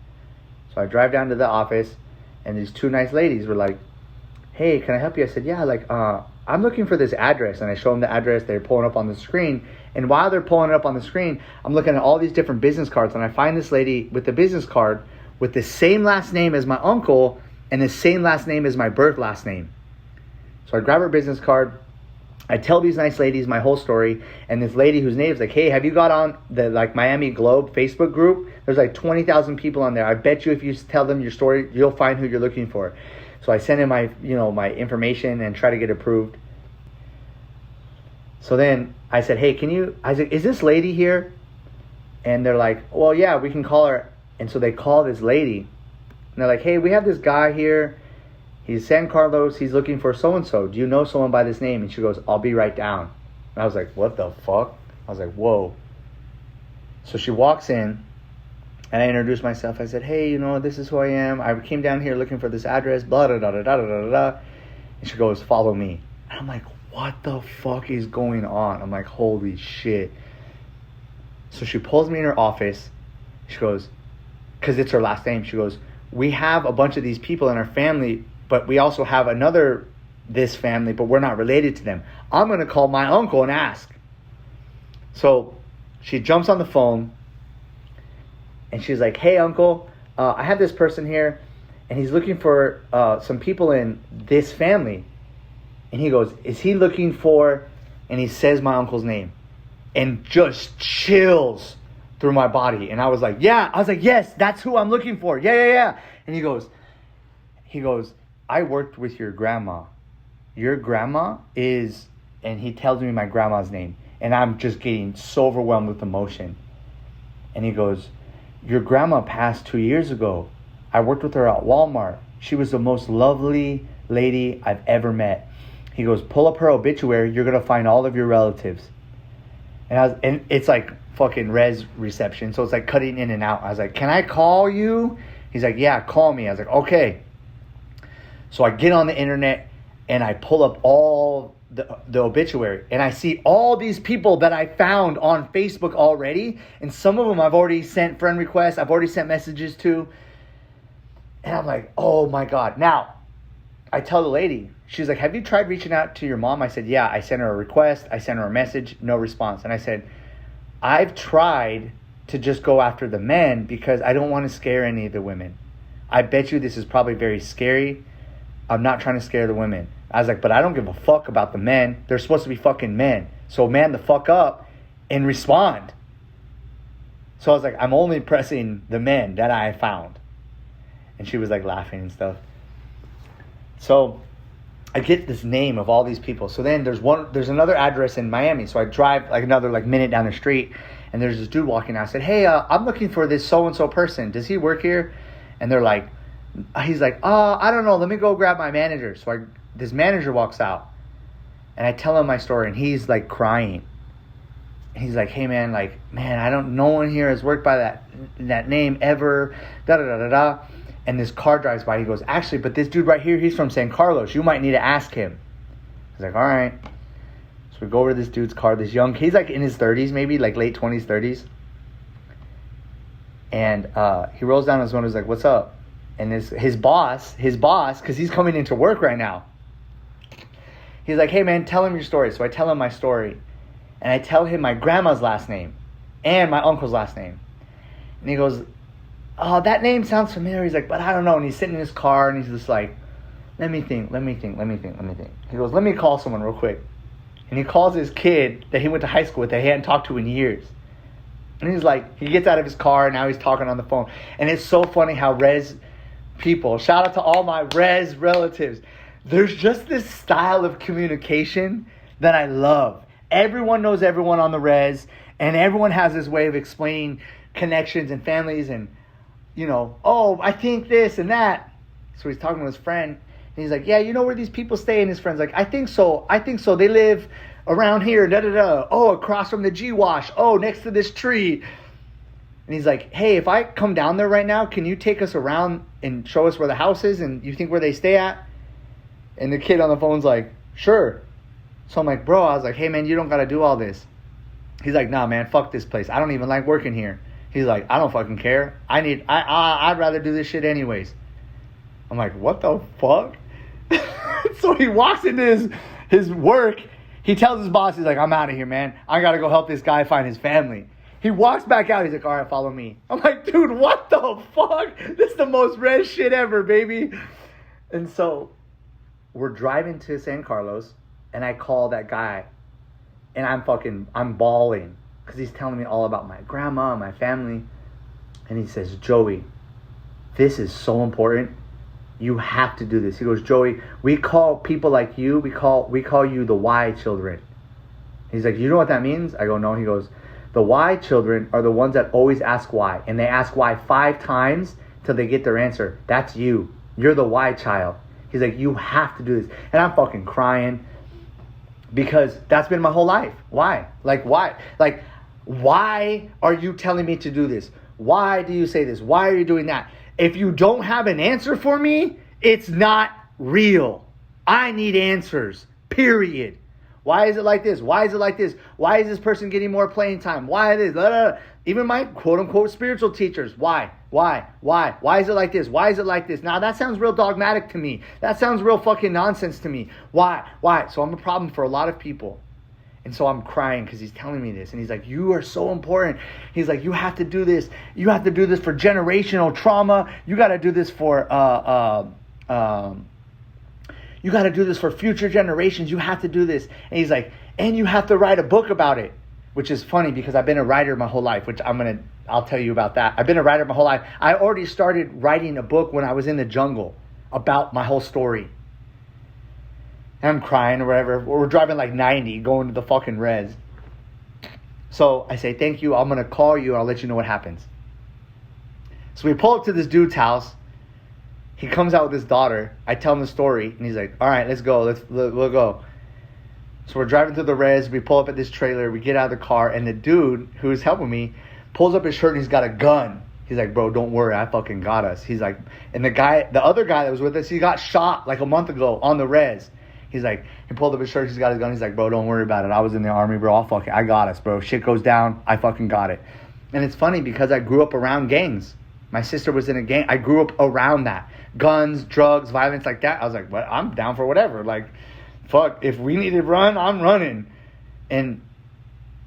So I drive down to the office, and these two nice ladies were like, hey, can I help you? I said, yeah, I'm looking for this address. And I show them the address. They're pulling up on the screen. And while they're pulling it up on the screen, I'm looking at all these different business cards. And I find this lady with the business card with the same last name as my uncle and the same last name as my birth last name. So I grab her business card. I tell these nice ladies my whole story, and this lady whose name is like, hey, have you got on the Miami Globe Facebook group? There's 20,000 people on there. I bet you if you tell them your story, you'll find who you're looking for. So I send in my information and try to get approved. So then I said, hey, is this lady here? And they're like, well, yeah, we can call her. And so they call this lady, and they're like, hey, we have this guy here. He's San Carlos. He's looking for so-and-so. Do you know someone by this name? And she goes, I'll be right down. And I was like, what the fuck? I was like, whoa. So she walks in, and I introduced myself. I said, hey, this is who I am. I came down here looking for this address, blah, da, da, da, da, da, da. And she goes, follow me. And I'm like, what the fuck is going on? I'm like, holy shit. So she pulls me in her office. She goes, because it's her last name. She goes, we have a bunch of these people in our family, but we also have this family, but we're not related to them. I'm going to call my uncle and ask. So she jumps on the phone and she's like, hey, uncle, I have this person here and he's looking for some people in this family. And he goes, is he looking for, and he says my uncle's name and just chills through my body. And I was like, yeah. I was like, yes, that's who I'm looking for. Yeah. And he goes, I worked with your grandma. Your grandma is, and he tells me my grandma's name. And I'm just getting so overwhelmed with emotion. And he goes, your grandma passed 2 years ago. I worked with her at Walmart. She was the most lovely lady I've ever met. He goes, pull up her obituary. You're going to find all of your relatives. And it's like fucking res reception. So it's like cutting in and out. I was like, can I call you? He's like, yeah, call me. I was like, okay. So I get on the internet and I pull up all the obituary. And I see all these people that I found on Facebook already. And some of them I've already sent friend requests. I've already sent messages to. And I'm like, oh my God. Now, I tell the lady, she's like, have you tried reaching out to your mom? I said, yeah, I sent her a request. I sent her a message, no response. And I said, I've tried to just go after the men because I don't want to scare any of the women. I bet you this is probably very scary. I'm not trying to scare the women. I was like, but I don't give a fuck about the men. They're supposed to be fucking men. So man the fuck up and respond. So I was like, I'm only pressing the men that I found. And she was like laughing and stuff. So I get this name of all these people. So then there's another address in Miami. So I drive like another like minute down the street, and there's this dude walking out. I said, hey, I'm looking for this so-and-so person. Does he work here? And they're like, he's like, I don't know. Let me go grab my manager. So this manager walks out, and I tell him my story, and he's like crying. And he's like, hey man, no one here has worked by that name ever. Da da da da da. And this car drives by. He goes, actually, but this dude right here, he's from San Carlos. You might need to ask him. He's like, all right. So we go over to this dude's car. He's like in his 30s, maybe like late 20s, 30s. And he rolls down his window. He's like, what's up? And his boss, because he's coming into work right now. He's like, hey man, tell him your story. So I tell him my story. And I tell him my grandma's last name and my uncle's last name. And he goes, oh, that name sounds familiar. He's like, but I don't know. And he's sitting in his car, and he's just like, let me think. He goes, let me call someone real quick. And he calls his kid that he went to high school with that he hadn't talked to in years. And he's like, he gets out of his car, and now he's talking on the phone. And it's so funny how res people, shout out to all my res relatives, there's just this style of communication that I love. Everyone knows everyone on the res, and everyone has this way of explaining connections and families and, oh, I think this and that. So he's talking to his friend, and he's like, yeah, you know where these people stay? And his friend's like, I think so. They live around here, da-da-da. Oh, across from the G-Wash. Oh, next to this tree. And he's like, hey, if I come down there right now, can you take us around and show us where the house is and you think where they stay at? And the kid on the phone's like, sure. So I'm like, bro, I was like, hey, man, you don't got to do all this. He's like, nah, man, fuck this place. I don't even like working here. He's like, I don't fucking care. I'd rather do this shit anyways. I'm like, what the fuck? So he walks into his work. He tells his boss, he's like, I'm out of here, man. I got to go help this guy find his family. He walks back out. He's like, all right, follow me. I'm like, dude, what the fuck? This is the most red shit ever, baby. And so we're driving to San Carlos, and I call that guy, and I'm bawling because he's telling me all about my grandma and my family. And he says, Joey, this is so important. You have to do this. He goes, Joey, we call people like you, we call you the why children. He's like, you know what that means? I go, no. He goes, the why children are the ones that always ask why. And they ask why 5 times till they get their answer. That's you. You're the why child. He's like, you have to do this. And I'm fucking crying because that's been my whole life. Why? Why? Why are you telling me to do this? Why do you say this? Why are you doing that? If you don't have an answer for me, it's not real. I need answers, period. Why is it like this? Why is it like this? Why is this person getting more playing time? Why this? Blah, blah, blah. Even my quote-unquote spiritual teachers. Why? Why is it like this? Why is it like this? Now, that sounds real dogmatic to me. That sounds real fucking nonsense to me. Why? So I'm a problem for a lot of people. And so I'm crying because he's telling me this. And he's like, you are so important. He's like, you have to do this. You have to do this for generational trauma. You got to do this for, you got to do this for future generations. You have to do this. And he's like, and you have to write a book about it. Which is funny because I've been a writer my whole life, which I'll tell you about that. I've been a writer my whole life. I already started writing a book when I was in the jungle about my whole story. I'm crying or whatever. We're driving like 90 going to the fucking res. So I say, thank you. I'm going to call you. I'll let you know what happens. So we pull up to this dude's house. He comes out with his daughter. I tell him the story. And he's like, all right, let's go. We'll go. So we're driving through the res. We pull up at this trailer. We get out of the car. And the dude who's helping me pulls up his shirt and he's got a gun. He's like, bro, don't worry. I fucking got us. He's like, and the other guy that was with us, he got shot like a month ago on the res. He's like, he pulled up his shirt, he's got his gun. He's like, bro, don't worry about it. I was in the army, bro. I got us, bro. If shit goes down, I fucking got it. And it's funny because I grew up around gangs. My sister was in a gang. I grew up around that. Guns, drugs, violence like that. I was like, well, I'm down for whatever. Like, fuck, if we need to run, I'm running. And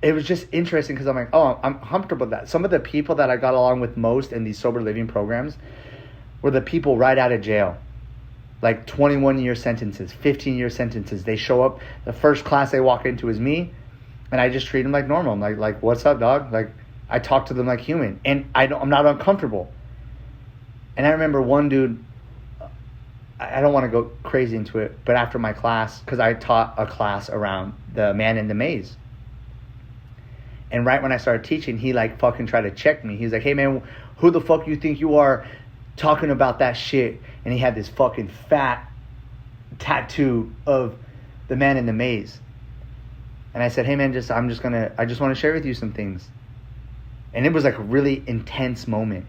it was just interesting because I'm like, oh, I'm comfortable with that. Some of the people that I got along with most in these sober living programs were the people right out of jail. Like 21-year sentences, 15-year sentences. They show up. The first class they walk into is me, and I just treat them like normal. I'm like, what's up, dog? Like, I talk to them like human, and I'm not uncomfortable. And I remember one dude, I don't want to go crazy into it, but after my class, because I taught a class around the man in the maze. And right when I started teaching, he like fucking tried to check me. He's like, hey man, who the fuck you think you are talking about that shit? And he had this fucking fat tattoo of the man in the maze. And I said, hey man, I just want to share with you some things. And it was like a really intense moment.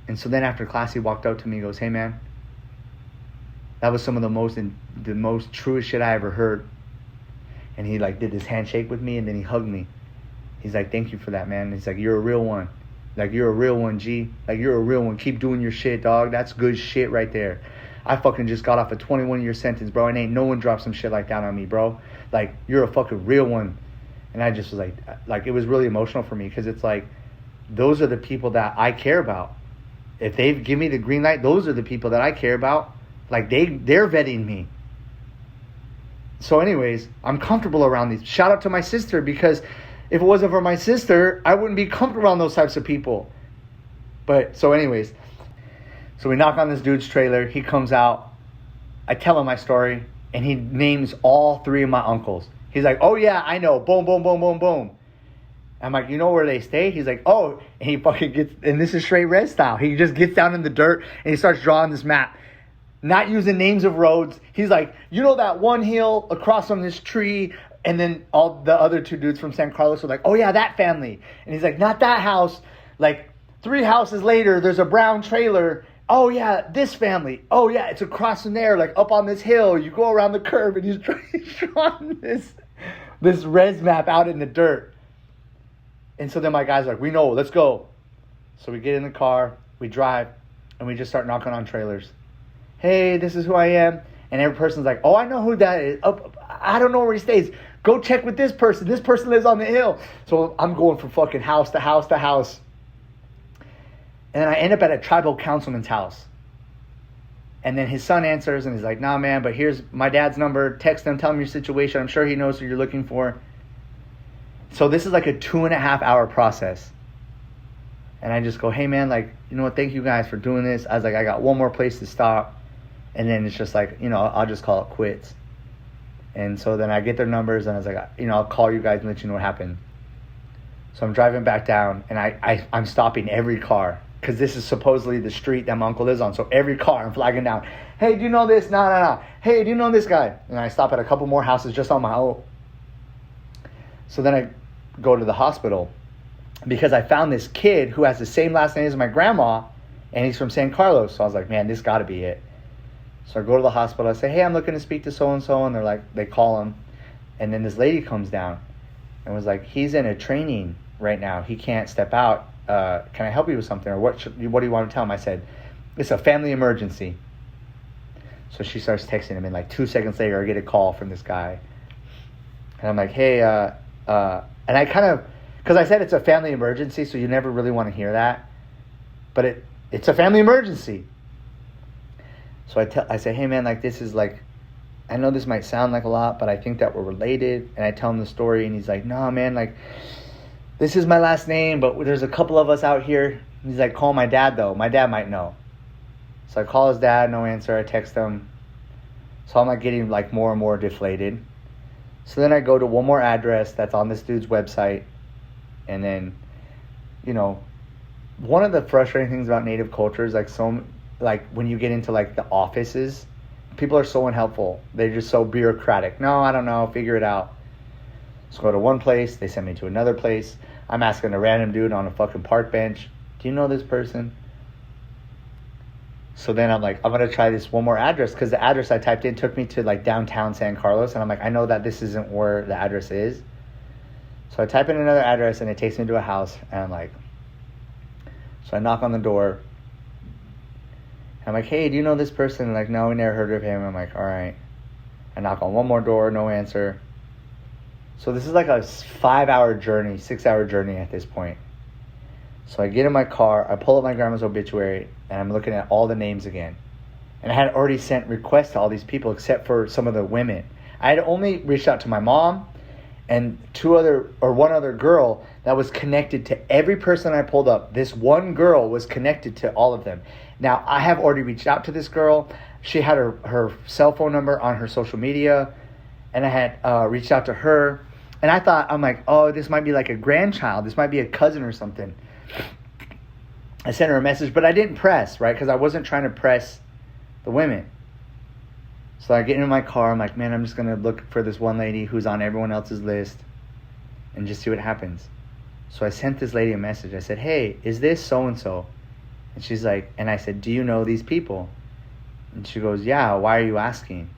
And so then after class, he walked up to me and goes, hey man, that was some of the most truest shit I ever heard. And he like did this handshake with me, and then he hugged me. He's like, thank you for that, man. He's like, you're a real one. Like, you're a real one, G. Like, you're a real one. Keep doing your shit, dog. That's good shit right there. I fucking just got off a 21-year sentence, bro, and ain't no one dropped some shit like that on me, bro. Like, you're a fucking real one. And I just was like, it was really emotional for me, because it's like, those are the people that I care about. If they give me the green light, those are the people that I care about. Like, they're vetting me. So anyways, I'm comfortable around these. Shout out to my sister, because if it wasn't for my sister, I wouldn't be comfortable around those types of people. But so anyways, so we knock on this dude's trailer. He comes out. I tell him my story, and he names all three of my uncles. He's like, oh yeah, I know. Boom, boom, boom, boom, boom. I'm like, you know where they stay? He's like, oh. And he fucking gets, and this is straight red style. He just gets down in the dirt, and he starts drawing this map. Not using names of roads. He's like, you know that one hill across from this tree? And then all the other two dudes from San Carlos are like, oh yeah, that family. And he's like, not that house. Like 3 houses later, there's a brown trailer. Oh yeah, this family. Oh yeah, it's across from there, like up on this hill. You go around the curve, and he's drawing this res map out in the dirt. And so then my guys are like, we know, let's go. So we get in the car, we drive, and we just start knocking on trailers. Hey, this is who I am. And every person's like, oh, I know who that is. Oh, I don't know where he stays. Go check with this person. This person lives on the hill. So I'm going from fucking house to house to house. And then I end up at a tribal councilman's house. And then his son answers, and he's like, nah, man, but here's my dad's number. Text him, tell him your situation. I'm sure he knows who you're looking for. So this is like a 2.5 hour process. And I just go, hey, man, like, you know what? Thank you guys for doing this. I was like, I got one more place to stop. And then it's just like, you know, I'll just call it quits. And so then I get their numbers, and I was like, you know, I'll call you guys and let you know what happened. So I'm driving back down, and I'm stopping every car, because this is supposedly the street that my uncle lives on. So every car I'm flagging down. Hey, do you know this? No. Hey, do you know this guy? And I stop at a couple more houses just on my own. So then I go to the hospital, because I found this kid who has the same last name as my grandma, and he's from San Carlos. So I was like, man, this got to be it. So I go to the hospital. I say, hey, I'm looking to speak to so-and-so. And they're like, they call him. And then this lady comes down and was like, he's in a training right now. He can't step out. Can I help you with something? Or what do you want to tell him? I said, it's a family emergency. So she starts texting him. And like 2 seconds later, I get a call from this guy. And I'm like, hey, and I kind of, because I said it's a family emergency, so you never really want to hear that. But it's a family emergency. So I say, hey man, like this is like, I know this might sound like a lot, but I think that we're related. And I tell him the story, and he's like, no man, like this is my last name, but there's a couple of us out here. He's like, call my dad though. My dad might know. So I call his dad, no answer. I text him. So I'm like getting like more and more deflated. So then I go to one more address that's on this dude's website. And then, you know, one of the frustrating things about Native culture is like when you get into like the offices, people are so unhelpful. They're just so bureaucratic. No, I don't know. Figure it out. So go to one place. They send me to another place. I'm asking a random dude on a fucking park bench, do you know this person? So then I'm like, I'm going to try this one more address, because the address I typed in took me to like downtown San Carlos. And I'm like, I know that this isn't where the address is. So I type in another address, and it takes me to a house. And I'm like, so I knock on the door. I'm like, hey, do you know this person? Like, no, we never heard of him. I'm like, all right. I knock on one more door, no answer. So this is like a 5-hour journey, 6-hour journey at this point. So I get in my car, I pull up my grandma's obituary, and I'm looking at all the names again. And I had already sent requests to all these people except for some of the women. I had only reached out to my mom and one other girl that was connected to every person I pulled up. This one girl was connected to all of them. Now, I have already reached out to this girl. She had her cell phone number on her social media, and I had reached out to her. And I thought, I'm like, oh, this might be like a grandchild. This might be a cousin or something. I sent her a message, but I didn't press, right? Because I wasn't trying to press the women. So I get into my car. I'm like, man, I'm just going to look for this one lady who's on everyone else's list and just see what happens. So I sent this lady a message. I said, hey, is this so-and-so? And she's like, and I said, do you know these people? And she goes, yeah, why are you asking?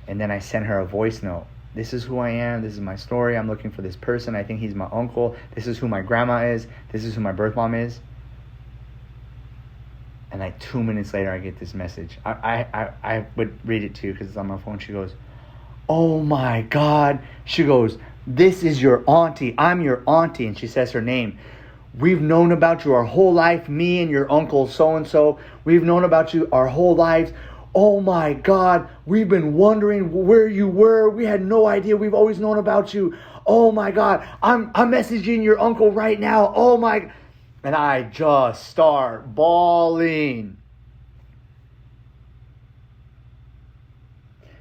And then I sent her a voice note. This is who I am. This is my story. I'm looking for this person. I think he's my uncle. This is who my grandma is. This is who my birth mom is. And like 2 minutes later, I get this message. I would read it to you because it's on my phone. She goes, oh my God. She goes, this is your auntie. I'm your auntie. And she says her name. We've known about you our whole life. Me and your uncle so-and-so. We've known about you our whole lives. Oh my God. We've been wondering where you were. We had no idea. We've always known about you. Oh my God. I'm messaging your uncle right now. Oh my. And I just start bawling.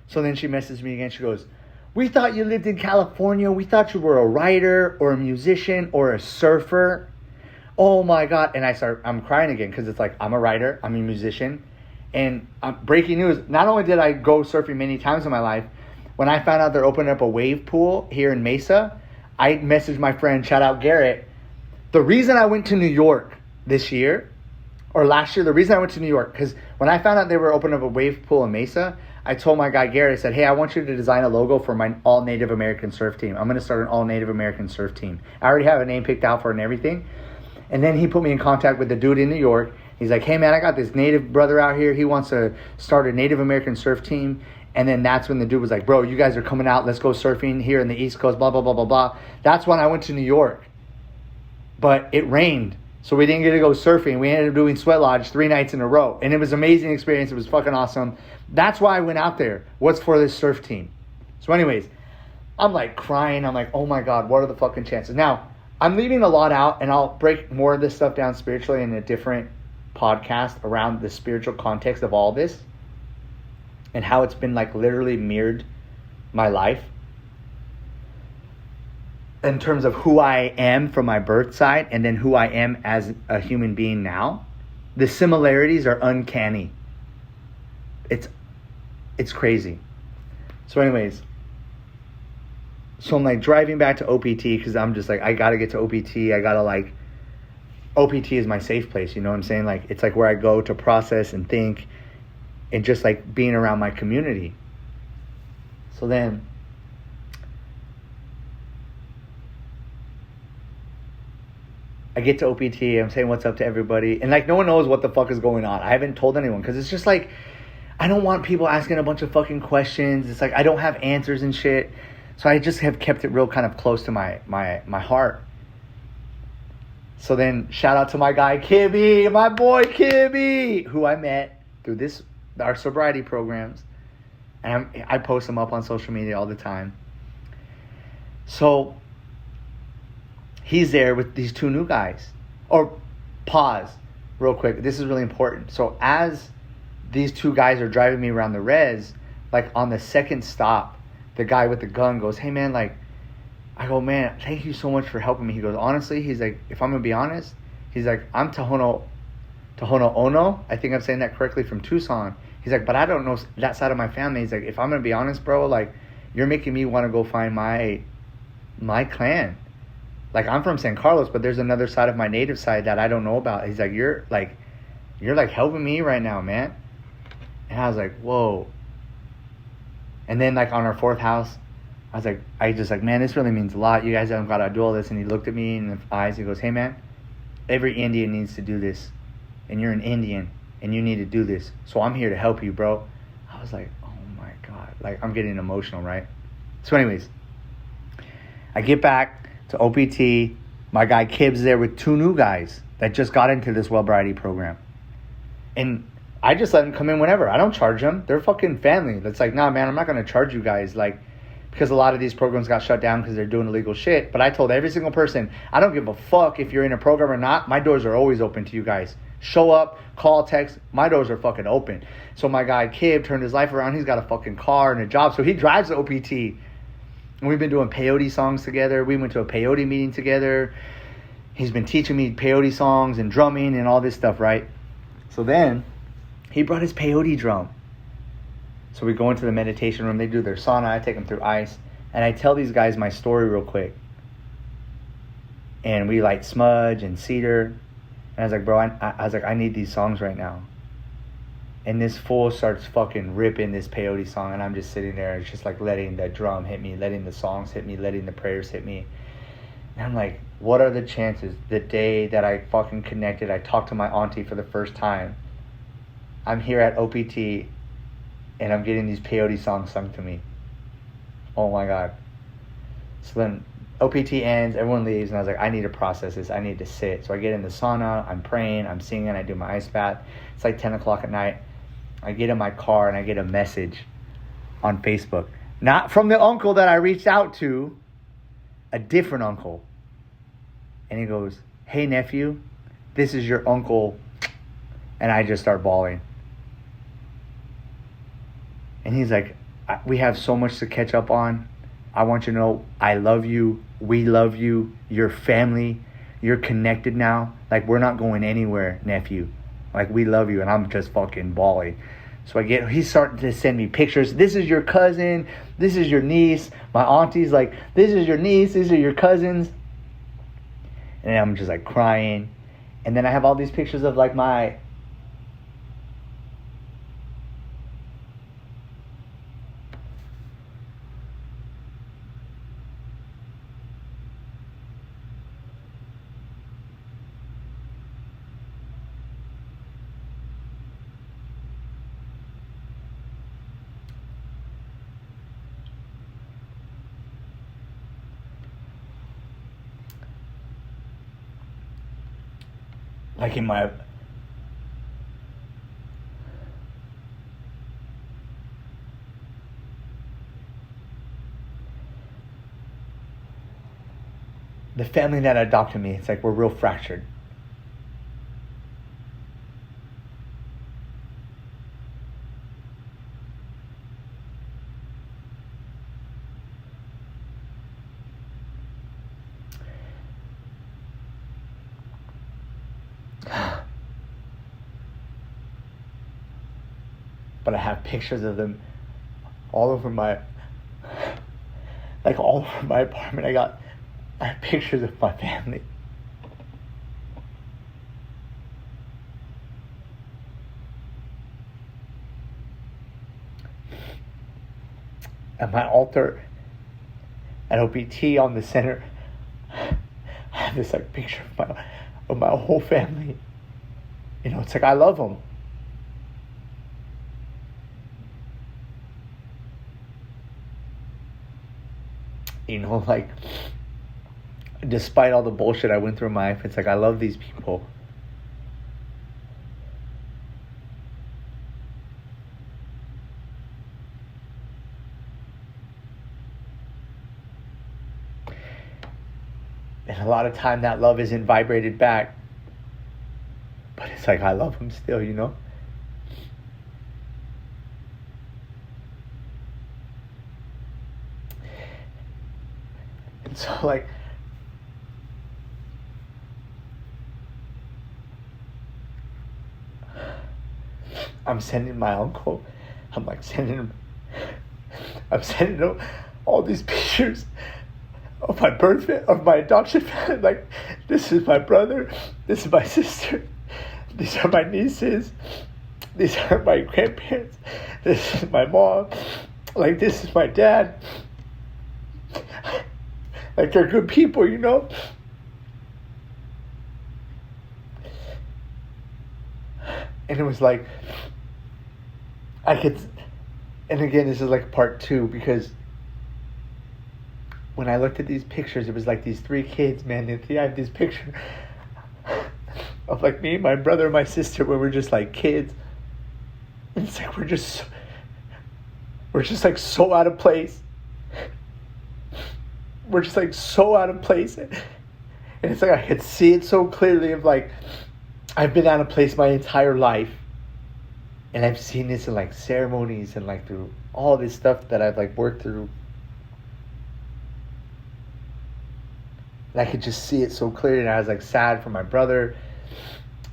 So then she messages me again. She goes, we thought you lived in California. We thought you were a writer or a musician or a surfer. Oh my God. And I'm crying again because it's like, I'm a writer. I'm a musician. And breaking news, not only did I go surfing many times in my life, when I found out they're opening up a wave pool here in Mesa, I messaged my friend, shout out Garrett. The reason I went to New York this year, or last year, the reason I went to New York, because when I found out they were opening up a wave pool in Mesa, I told my guy Garrett, I said, hey, I want you to design a logo for my all Native American surf team. I'm going to start an all Native American surf team. I already have a name picked out for it and everything. And then he put me in contact with the dude in New York. He's like, hey man, I got this native brother out here. He wants to start a Native American surf team. And then that's when the dude was like, bro, you guys are coming out. Let's go surfing here in the East Coast, blah, blah, blah, blah, blah. That's when I went to New York. But it rained, so we didn't get to go surfing. We ended up doing Sweat Lodge 3 nights in a row. And it was an amazing experience. It was fucking awesome. That's why I went out there. What's for this surf team? So anyways, I'm like crying. I'm like, oh my God, what are the fucking chances? Now, I'm leaving a lot out, and I'll break more of this stuff down spiritually in a different podcast around the spiritual context of all this and how it's been like literally mirrored my life in terms of who I am from my birth side and then who I am as a human being now. The similarities are uncanny. It's crazy. So anyways, so I'm like driving back to OPT because I'm just like, I got to get to OPT. I got to like, OPT is my safe place, you know what I'm saying? Like, it's like where I go to process and think and just like being around my community. So then I get to OPT, I'm saying what's up to everybody, and like no one knows what the fuck is going on. I haven't told anyone because it's just like, I don't want people asking a bunch of fucking questions. It's like I don't have answers and shit. So I just have kept it real kind of close to my heart. So then shout out to my guy Kibby, my boy Kibby, who I met through our sobriety programs. And I post them up on social media all the time. So he's there with these 2 new guys. Or pause real quick. This is really important. So as these 2 guys are driving me around the res, like on the second stop, the guy with the gun goes, hey man, like, I go, man, thank you so much for helping me. He goes, honestly, he's like, if I'm going to be honest, he's like, I'm Tohono Ono. I think I'm saying that correctly, from Tucson. He's like, but I don't know that side of my family. He's like, if I'm going to be honest, bro, like, you're making me want to go find my clan. Like, I'm from San Carlos, but there's another side of my native side that I don't know about. He's like, you're helping me right now, man. And I was like, whoa. And then like on our 4th house, I just like, man, this really means a lot. You guys haven't got to do all this. And he looked at me in the eyes. He goes, hey, man, every Indian needs to do this. And you're an Indian, and you need to do this. So I'm here to help you, bro. I was like, oh, my God. Like, I'm getting emotional, right? So anyways, I get back to OPT. My guy Kib's there with 2 new guys that just got into this Wellbriety program. And I just let them come in whenever. I don't charge them. They're fucking family. That's like, nah, man, I'm not going to charge you guys. Like, because a lot of these programs got shut down because they're doing illegal shit. But I told every single person, I don't give a fuck if you're in a program or not. My doors are always open to you guys. Show up, call, text. My doors are fucking open. So my guy Kib turned his life around. He's got a fucking car and a job. So he drives the OPT. And we've been doing peyote songs together. We went to a peyote meeting together. He's been teaching me peyote songs and drumming and all this stuff, right? So then he brought his peyote drum. So we go into the meditation room. They do their sauna. I take them through ice. And I tell these guys my story real quick. And we light smudge and cedar. And I was like, bro, I need these songs right now. And this fool starts fucking ripping this peyote song. And I'm just sitting there. It's just like letting the drum hit me, letting the songs hit me, letting the prayers hit me. And I'm like, what are the chances the day that I fucking connected, I talked to my auntie for the first time, I'm here at OPT, and I'm getting these peyote songs sung to me. Oh my God. So then OPT ends, everyone leaves, and I was like, I need to process this. I need to sit. So I get in the sauna, I'm praying, I'm singing, I do my ice bath. It's like 10 o'clock at night. I get in my car and I get a message on Facebook. Not from the uncle that I reached out to, a different uncle. And he goes, hey nephew, this is your uncle. And I just start bawling. And he's like, we have so much to catch up on. I want you to know I love you. We love you. Your family. You're connected now. Like, we're not going anywhere, nephew. Like, we love you. And I'm just fucking bawling. So he's starting to send me pictures. This is your cousin. This is your niece. My auntie's like, this is your niece. These are your cousins. And I'm just like crying. And then I have all these pictures of like my... like in my... the family that adopted me, it's like we're real fractured. But I have pictures of them all over my apartment. I have pictures of my family. At my altar at OPT on the center, I have this like picture of my whole family. You know, it's like I love them. You know, like, despite all the bullshit I went through in my life, it's like I love these people. And a lot of time that love isn't vibrated back. But it's like I love them still, you know? And so, like, I'm sending my uncle, I'm sending him all these pictures of my birth, of my adoption family. Like, this is my brother, this is my sister, these are my nieces, these are my grandparents, this is my mom, like, this is my dad. Like, they're good people, you know? And it was like, and again, this is like part 2, because when I looked at these pictures, it was like these 3 kids, man. And I have this picture of like me, my brother, and my sister, where we're just like kids. And it's like we're just like so out of place. were just like so out of place. And it's like I could see it so clearly of like, I've been out of place my entire life. And I've seen this in like ceremonies and like through all this stuff that I've like worked through. And I could just see it so clearly. And I was like sad for my brother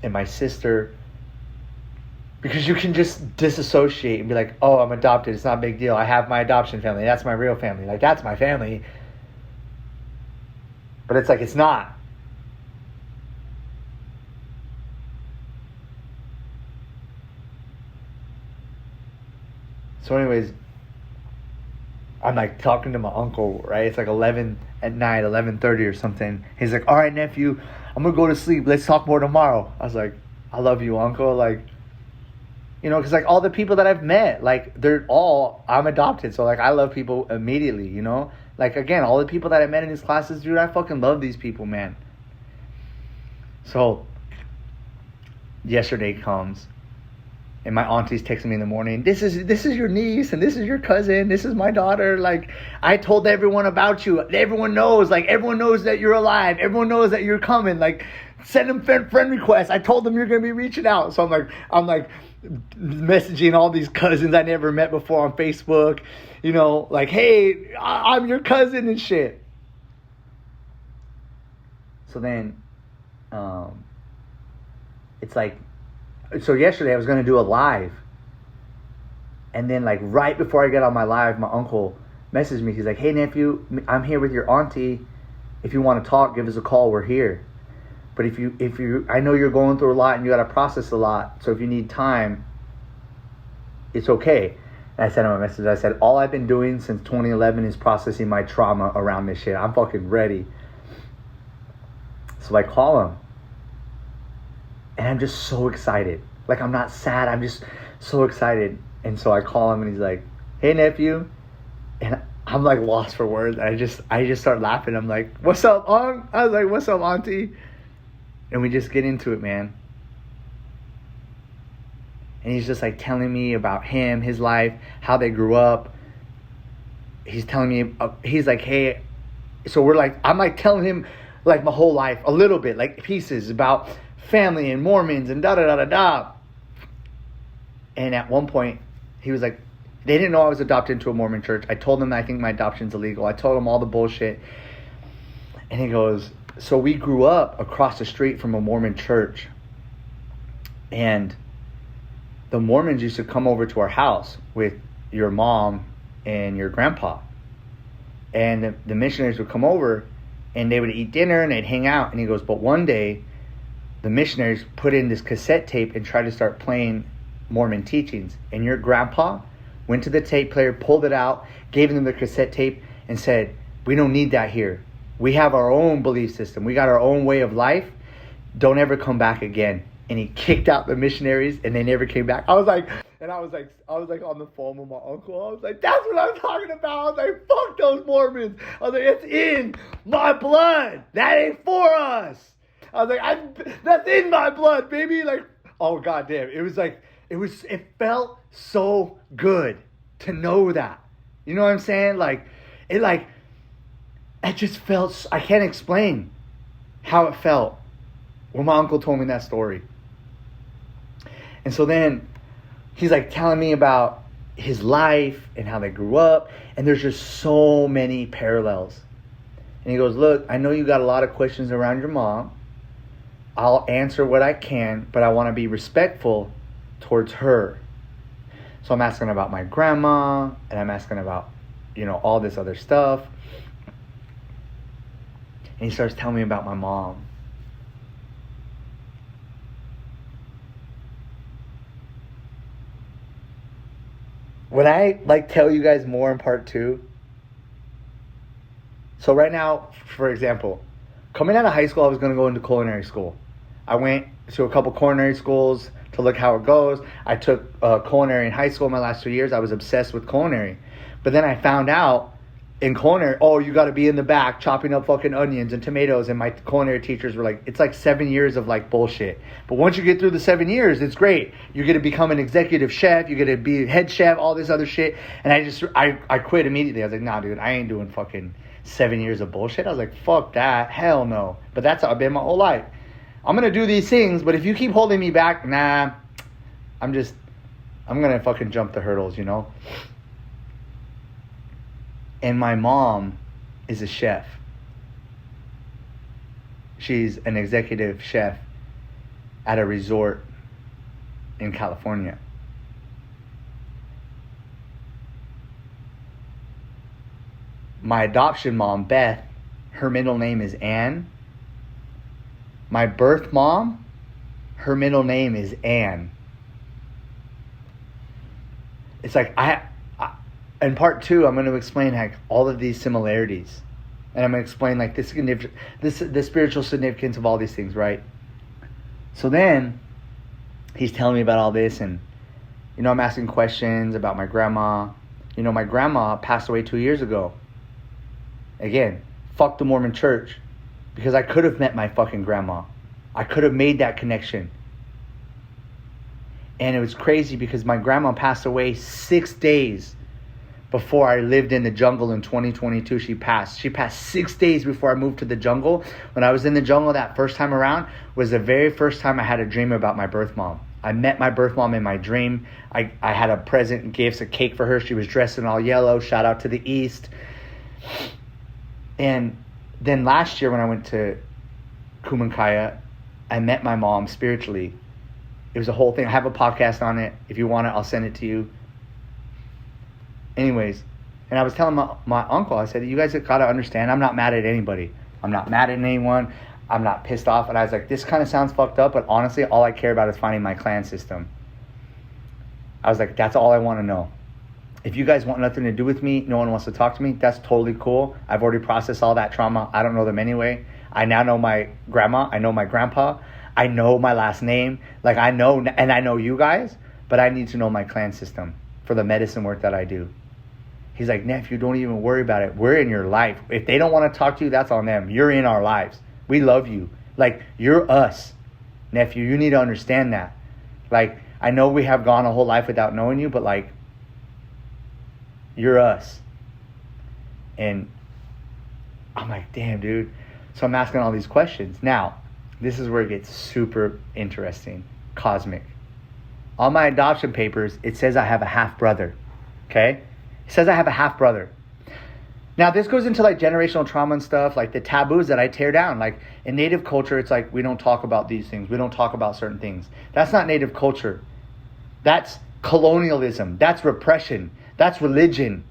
and my sister. Because you can just disassociate and be like, oh, I'm adopted. It's not a big deal. I have my adoption family. That's my real family. Like, that's my family. But it's like, it's not. So anyways, I'm like talking to my uncle, right? It's like 11 at night, 11:30 or something. He's like, all right, nephew, I'm going to go to sleep. Let's talk more tomorrow. I was like, I love you, uncle. Like, you know, because like all the people that I've met, like I'm adopted. So like I love people immediately, you know? Like again, all the people that I met in these classes, dude, I fucking love these people, man. So yesterday comes. And my auntie's texting me in the morning, this is your niece, and this is your cousin, this is my daughter. Like, I told everyone about you. Everyone knows that you're alive. Everyone knows that you're coming. Like, send them friend requests. I told them you're going to be reaching out. So I'm like messaging all these cousins I never met before on Facebook. You know, like, hey, I'm your cousin and shit. So then, it's like, so yesterday I was going to do a live. And then like right before I get on my live, my uncle messaged me. He's like, hey nephew, I'm here with your auntie. If you want to talk, give us a call. We're here. But if you, I know you're going through a lot and you got to process a lot. So if you need time, it's okay. And I sent him a message. I said, all I've been doing since 2011 is processing my trauma around this shit. I'm fucking ready. So I call him. And I'm just so excited. Like, I'm not sad. I'm just so excited. And so I call him and he's like, hey, nephew. And I'm like lost for words. I just start laughing. I'm like, what's up, Aunt? I was like, what's up, auntie? And we just get into it, man. And he's just like telling me about him, his life, how they grew up. He's telling me, he's like, hey. So I'm like telling him like my whole life, a little bit, like pieces about family and Mormons and da-da-da-da-da. And at one point, he was like, they didn't know I was adopted into a Mormon church. I told them I think my adoption's illegal. I told him all the bullshit. And he goes, so we grew up across the street from a Mormon church. And the Mormons used to come over to our house with your mom and your grandpa. And the missionaries would come over and they would eat dinner and they'd hang out. And he goes, but one day, the missionaries put in this cassette tape and tried to start playing Mormon teachings. And your grandpa went to the tape player, pulled it out, gave them the cassette tape, and said, we don't need that here. We have our own belief system. We got our own way of life. Don't ever come back again. And he kicked out the missionaries, and they never came back. I was like on the phone with my uncle. I was like, that's what I'm talking about. I was like, fuck those Mormons. I was like, it's in my blood. That ain't for us. I was like, that's in my blood, baby. Like, oh goddamn. It felt so good to know that. You know what I'm saying? It just felt, I can't explain how it felt when my uncle told me that story. And so then he's like telling me about his life and how they grew up. And there's just so many parallels. And he goes, look, I know you got a lot of questions around your mom. I'll answer what I can, but I want to be respectful towards her. So I'm asking about my grandma, and I'm asking about, all this other stuff. And he starts telling me about my mom. When I tell you guys more in part 2. So right now, for example, coming out of high school, I was going to go into culinary school. I went to a couple culinary schools to look how it goes. I took culinary in high school my last 2 years. I was obsessed with culinary. But then I found out in culinary, you got to be in the back chopping up fucking onions and tomatoes. And my culinary teachers were like, it's like 7 years of bullshit. But once you get through the 7 years, it's great. You get to become an executive chef. You get to be head chef, all this other shit. And I quit immediately. I was like, nah, dude, I ain't doing fucking 7 years of bullshit. I was like, fuck that. Hell no. But that's how I've been my whole life. I'm going to do these things, but if you keep holding me back, nah, I'm going to fucking jump the hurdles, you know? And my mom is a chef. She's an executive chef at a resort in California. My adoption mom, Beth, her middle name is Ann. My birth mom, her middle name is Ann. It's like in part 2, I'm going to explain like all of these similarities, and I'm going to explain like the spiritual significance of all these things, right? So then he's telling me about all this, and you know, I'm asking questions about my grandma. You know, my grandma passed away 2 years ago. Again, fuck the Mormon church, because I could have met my fucking grandma. I could have made that connection. And it was crazy because my grandma passed away 6 days before I lived in the jungle in 2022. She passed 6 days before I moved to the jungle. When I was in the jungle that first time around was the very first time I had a dream about my birth mom. I met my birth mom in my dream. I had a present, gifts, a cake for her. She was dressed in all yellow. Shout out to the East. And then last year when I went to Kumenkaya, I met my mom spiritually. It was a whole thing. I have a podcast on it. If you want it, I'll send it to you. Anyways, and I was telling my uncle, I said, you guys have got to understand, I'm not mad at anybody. I'm not mad at anyone. I'm not pissed off. And I was like, this kind of sounds fucked up, but honestly, all I care about is finding my clan system. I was like, that's all I want to know. If you guys want nothing to do with me, no one wants to talk to me, that's totally cool. I've already processed all that trauma. I don't know them anyway. I now know my grandma. I know my grandpa. I know my last name. Like I know, and I know you guys, but I need to know my clan system for the medicine work that I do. He's like, nephew, don't even worry about it. We're in your life. If they don't want to talk to you, that's on them. You're in our lives. We love you. Like, you're us. Nephew, you need to understand that. Like, I know we have gone a whole life without knowing you, but like, you're us. And I'm like, damn, dude. So I'm asking all these questions. Now, this is where it gets super interesting. Cosmic. On my adoption papers, it says I have a half-brother. Okay? It says I have a half-brother. Now, this goes into like generational trauma and stuff, like the taboos that I tear down. Like in Native culture, it's like we don't talk about these things. We don't talk about certain things. That's not Native culture. That's colonialism. That's repression. That's religion.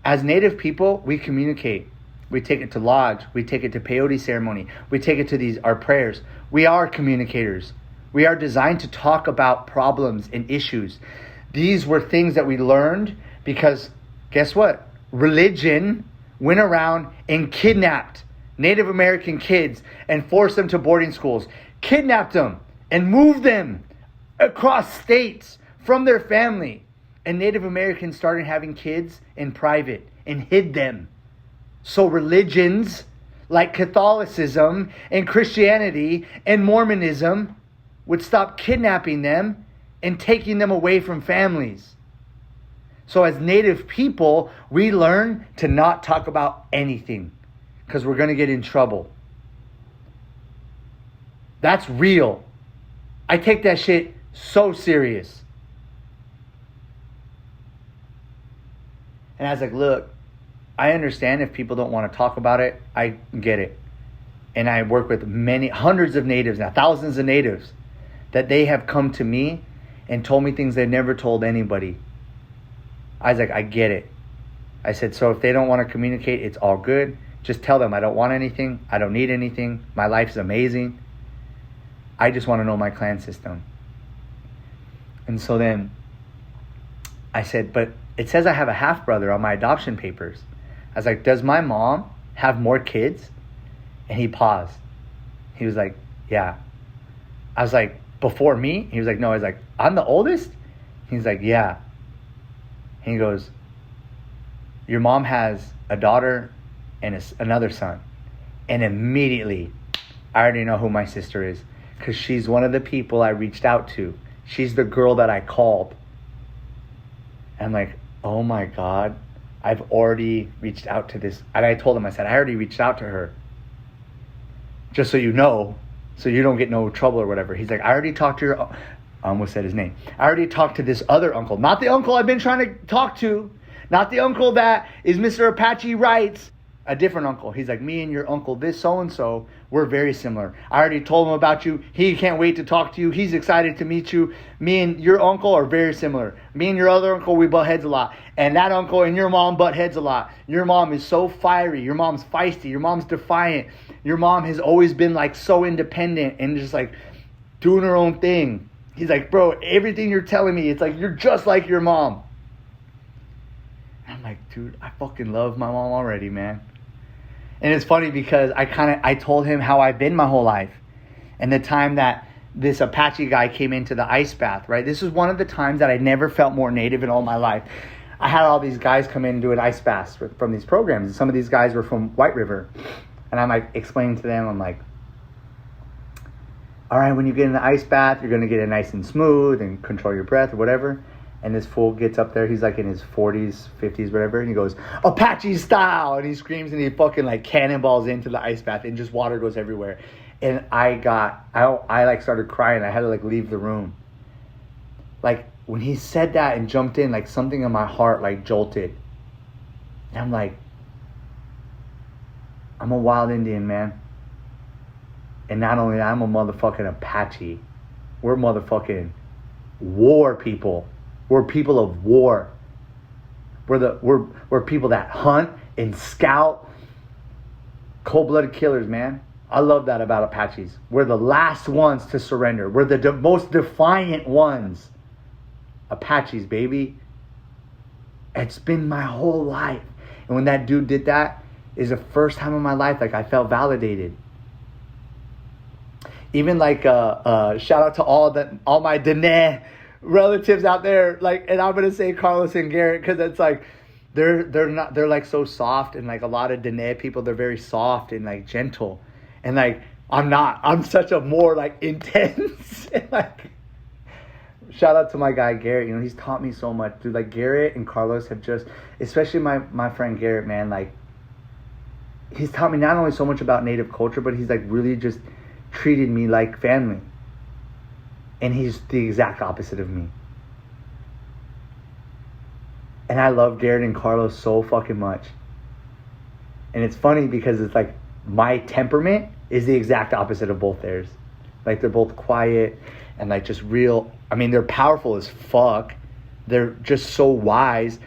As Native people, we communicate. We take it to lodge. We take it to peyote ceremony. We take it to our prayers. We are communicators. We are designed to talk about problems and issues. These were things that we learned because, guess what? Religion went around and kidnapped Native American kids and forced them to boarding schools. Kidnapped them and moved them across states from their family. And Native Americans started having kids in private and hid them. So religions like Catholicism and Christianity and Mormonism would stop kidnapping them and taking them away from families. So as Native people, we learn to not talk about anything because we're going to get in trouble. That's real. I take that shit so serious. And I was like, look, I understand if people don't want to talk about it. I get it. And I work with hundreds of natives now, thousands of natives, that they have come to me and told me things they've never told anybody. I was like, I get it. I said, so if they don't want to communicate, it's all good. Just tell them I don't want anything. I don't need anything. My life is amazing. I just want to know my clan system. And so then I said, but it says I have a half-brother on my adoption papers. I was like, does my mom have more kids? And he paused. He was like, yeah. I was like, before me? He was like, no. I was like, I'm the oldest? He's like, yeah. And he goes, your mom has a daughter and another son. And immediately, I already know who my sister is because she's one of the people I reached out to. She's the girl that I called. And I'm like, oh my God, I've already reached out to this. And I told him, I said, I already reached out to her. Just so you know, so you don't get no trouble or whatever. He's like, I already talked to your, I almost said his name. I already talked to this other uncle. Not the uncle I've been trying to talk to. Not the uncle that is Mr. Apache Wrights. A different uncle. He's like, me and your uncle, this so-and-so, we're very similar. I already told him about you. He can't wait to talk to you. He's excited to meet you. Me and your uncle are very similar. Me and your other uncle, we butt heads a lot. And that uncle and your mom butt heads a lot. Your mom is so fiery. Your mom's feisty. Your mom's defiant. Your mom has always been like so independent and just like doing her own thing. He's like, bro, everything you're telling me, it's like you're just like your mom. And I'm like, dude, I fucking love my mom already, man. And it's funny because I told him how I've been my whole life. And the time that this Apache guy came into the ice bath, right? This was one of the times that I never felt more native in all my life. I had all these guys come in and do an ice bath from these programs. And some of these guys were from White River. And I'm like explaining to them, I'm like, all right, when you get in the ice bath, you're going to get it nice and smooth and control your breath or whatever. And this fool gets up there. He's like in his 40s, 50s, whatever. And he goes, Apache style. And he screams and he fucking like cannonballs into the ice bath. And just water goes everywhere. And I like started crying. I had to like leave the room. Like when he said that and jumped in, like something in my heart like jolted. And I'm like, I'm a wild Indian, man. And not only that, I'm a motherfucking Apache. We're motherfucking war people. We're people of war. We're people that hunt and scout. Cold-blooded killers, man. I love that about Apaches. We're the last ones to surrender. We're the most defiant ones. Apaches, baby. It's been my whole life. And when that dude did that, is the first time in my life like I felt validated. Even like shout out to all my Dene relatives out there, like, and I'm gonna say Carlos and Garrett because it's like they're like so soft, and like a lot of Dene people, they're very soft and like gentle, and like I'm such a more like intense and like shout out to my guy Garrett. You know, he's taught me so much, dude. Like Garrett and Carlos have just, especially my friend Garrett, man, like he's taught me not only so much about Native culture, but he's like really just treated me like family. And he's the exact opposite of me. And I love Garrett and Carlos so fucking much. And it's funny because it's like my temperament is the exact opposite of both theirs. Like they're both quiet and like just real. I mean, they're powerful as fuck. They're just so wise.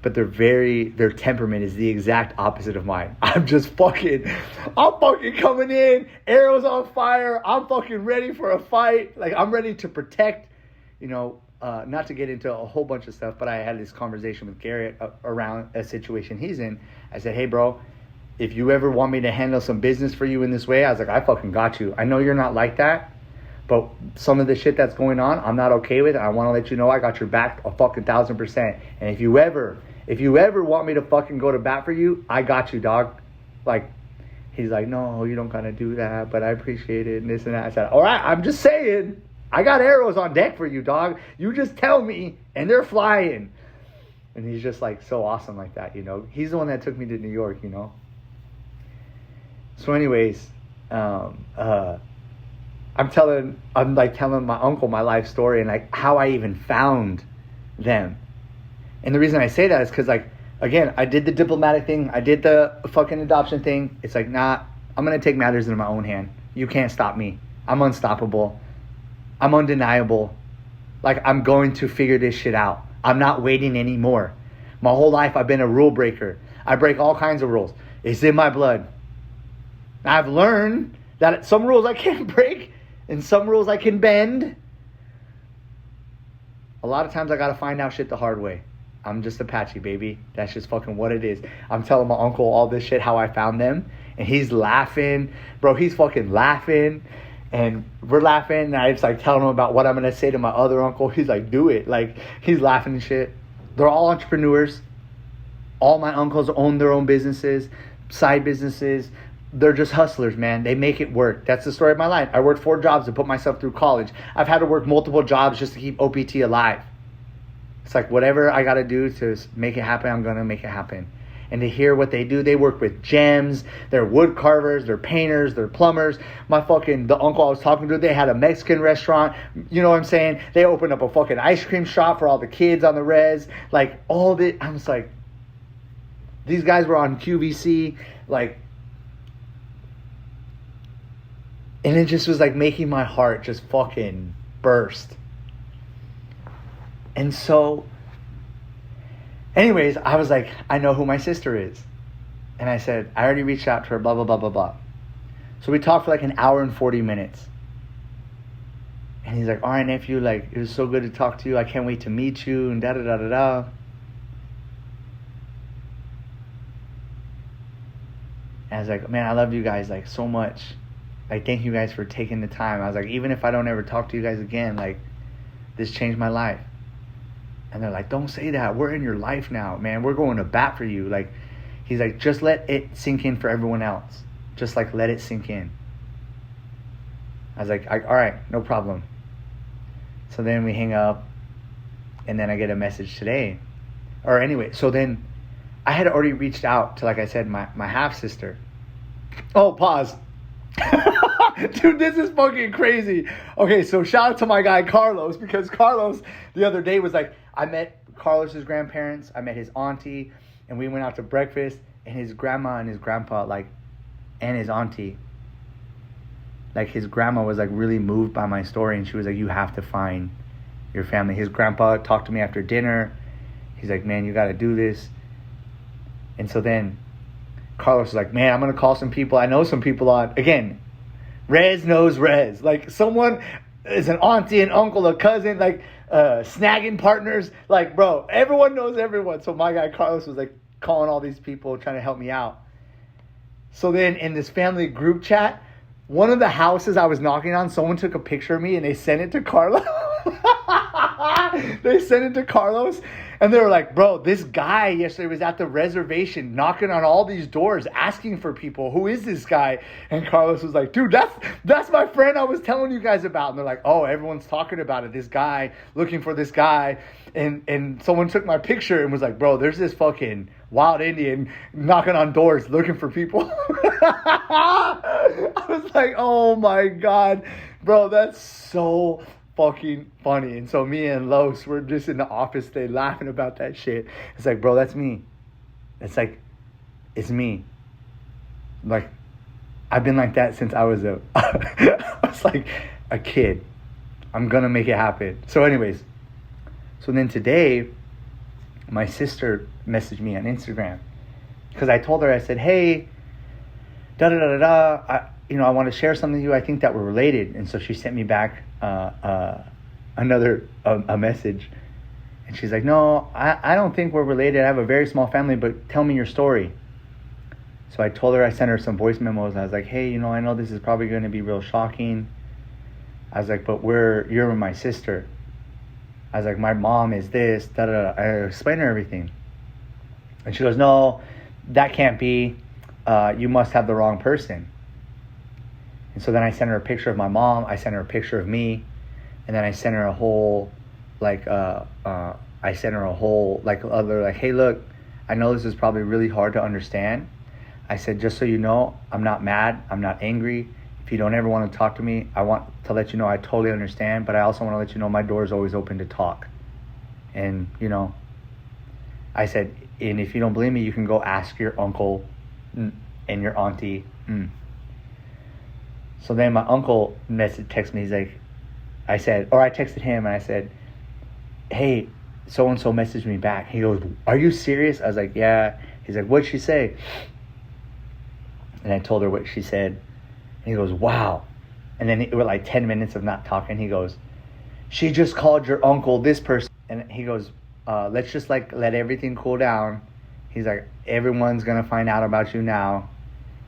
But their temperament is the exact opposite of mine. I'm fucking coming in, arrows on fire. I'm fucking ready for a fight. Like I'm ready to protect, you know, not to get into a whole bunch of stuff, but I had this conversation with Garrett around a situation he's in. I said, hey bro, if you ever want me to handle some business for you in this way, I was like, I fucking got you. I know you're not like that, but some of the shit that's going on, I'm not okay with it. I want to let you know I got your back 1,000%. And if you ever want me to fucking go to bat for you, I got you, dog. Like, he's like, no, you don't gotta do that, but I appreciate it and this and that. I said, all right, I'm just saying, I got arrows on deck for you, dog. You just tell me, and they're flying. And he's just like so awesome like that, you know. He's the one that took me to New York, you know. So anyways, I'm telling my uncle my life story and like how I even found them. And the reason I say that is because, like, again, I did the diplomatic thing. I did the fucking adoption thing. It's like, nah, I'm going to take matters into my own hand. You can't stop me. I'm unstoppable. I'm undeniable. Like, I'm going to figure this shit out. I'm not waiting anymore. My whole life, I've been a rule breaker. I break all kinds of rules. It's in my blood. I've learned that some rules I can't break and some rules I can bend. A lot of times I got to find out shit the hard way. I'm just Apache, baby. That's just fucking what it is. I'm telling my uncle all this shit, how I found them. And he's laughing. Bro, he's fucking laughing. And we're laughing. And I just like telling him about what I'm going to say to my other uncle. He's like, do it. Like, he's laughing and shit. They're all entrepreneurs. All my uncles own their own businesses, side businesses. They're just hustlers, man. They make it work. That's the story of my life. I worked 4 jobs to put myself through college. I've had to work multiple jobs just to keep OPT alive. It's like whatever I got to do to make it happen, I'm going to make it happen. And to hear what they do, they work with gems, they're wood carvers, they're painters, they're plumbers. The uncle I was talking to, they had a Mexican restaurant. You know what I'm saying? They opened up a fucking ice cream shop for all the kids on the res. Like all the, I'm just like, these guys were on QVC, like, and it just was like making my heart just fucking burst. And so, anyways, I was like, I know who my sister is. And I said, I already reached out to her, blah, blah, blah, blah, blah. So we talked for like an hour and 40 minutes. And he's like, all right, nephew, like, it was so good to talk to you. I can't wait to meet you, and da-da-da-da-da. And I was like, man, I love you guys, like, so much. Like, thank you guys for taking the time. I was like, even if I don't ever talk to you guys again, like, this changed my life. And they're like, don't say that. We're in your life now, man. We're going to bat for you. Like, he's like, just let it sink in for everyone else. Just, like, let it sink in. I was like, all right, no problem. So then we hang up, and then I get a message today. Or anyway, so then I had already reached out to, like I said, my half-sister. Oh, pause. Dude, this is fucking crazy. Okay, so shout out to my guy Carlos, because Carlos the other day was like, I met Carlos's grandparents, I met his auntie, and we went out to breakfast, and his grandma and his grandpa, like, and his auntie, like, his grandma was like really moved by my story, and she was like, you have to find your family. His grandpa talked to me after dinner. He's like, man, you got to do this. And so then Carlos was like, man, I'm going to call some people. I know some people on, again, Rez knows Rez. Like, someone is an auntie, an uncle, a cousin, like, snagging partners. Like, bro, everyone knows everyone. So my guy Carlos was like calling all these people, trying to help me out. So then in this family group chat, one of the houses I was knocking on, someone took a picture of me and they sent it to Carlos. They sent it to Carlos, and they were like, bro, this guy yesterday was at the reservation knocking on all these doors asking for people. Who is this guy? And Carlos was like, dude, that's my friend I was telling you guys about. And they're like, oh, everyone's talking about it. This guy, looking for this guy. And someone took my picture and was like, bro, there's this fucking wild Indian knocking on doors looking for people. I was like, oh my God, bro, that's so fucking funny. And so me and Los were just in the office today laughing about that shit. It's like, bro, that's me. It's like, it's me. Like, I've been like that since I was like a kid. I'm gonna make it happen. So anyways, so then today, my sister messaged me on Instagram, because I told her, I said, hey, da-da-da-da-da, I want to share something with you. I think that we're related. And so she sent me back another message. And she's like, no, I don't think we're related. I have a very small family, but tell me your story. So I told her, I sent her some voice memos. I was like, hey, I know this is probably going to be real shocking. I was like, but you're my sister. I was like, my mom is this, da-da-da. I explained her everything. And she goes, no, that can't be. You must have the wrong person. And so then I sent her a picture of my mom. I sent her a picture of me. And then I sent her a whole, hey, look, I know this is probably really hard to understand. I said, just so you know, I'm not mad. I'm not angry. If you don't ever want to talk to me, I want to let you know I totally understand. But I also want to let you know my door is always open to talk. And, I said, and if you don't believe me, you can go ask your uncle and your auntie. So then my uncle texted me. He's like, I texted him and I said, hey, so-and-so messaged me back. He goes, are you serious? I was like, yeah. He's like, what'd she say? And I told her what she said. And he goes, wow. And then it was like 10 minutes of not talking. He goes, she just called your uncle this person. And he goes, let's just let everything cool down. He's like, everyone's going to find out about you now.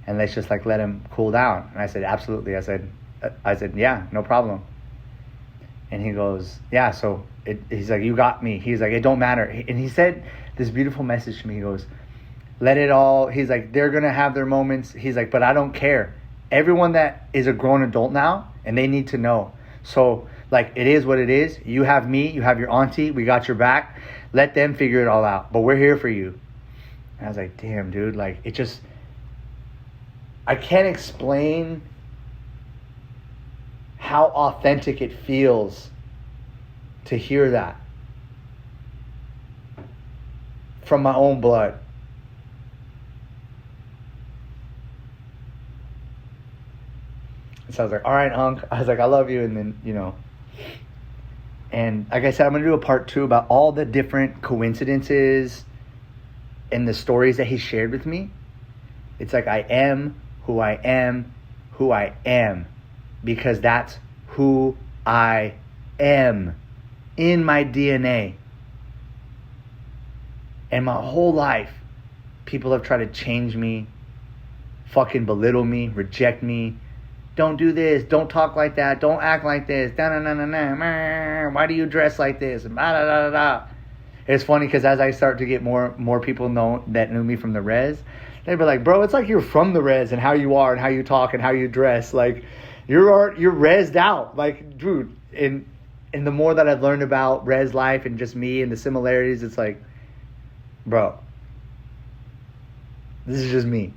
And let's just let him cool down. And I said, absolutely. I said, yeah, no problem. And he goes, yeah, so he's like, you got me. He's like, it don't matter. And he said this beautiful message to me. He goes, let it all, he's like, they're going to have their moments. He's like, but I don't care. Everyone that is a grown adult now, and they need to know. So Like, it is what it is. You have me, you have your auntie, we got your back. Let them figure it all out. But we're here for you. And I was like, damn, dude, like, it just, I can't explain how authentic it feels to hear that from my own blood. So I was like, all right, Unc. I was like, I love you. And then, and like I said, I'm going to do a part 2 about all the different coincidences and the stories that he shared with me. It's like, I am who I am, who I am, because that's who I am in my DNA. And my whole life, people have tried to change me, fucking belittle me, reject me. Don't do this. Don't talk like that. Don't act like this. Why do you dress like this? It's funny because as I start to get more people that knew me from the res, they'd be like, bro, it's like you're from the res and how you are and how you talk and how you dress. Like, you're resed out. Like, dude, and the more that I've learned about res life and just me and the similarities, it's like, bro, this is just me.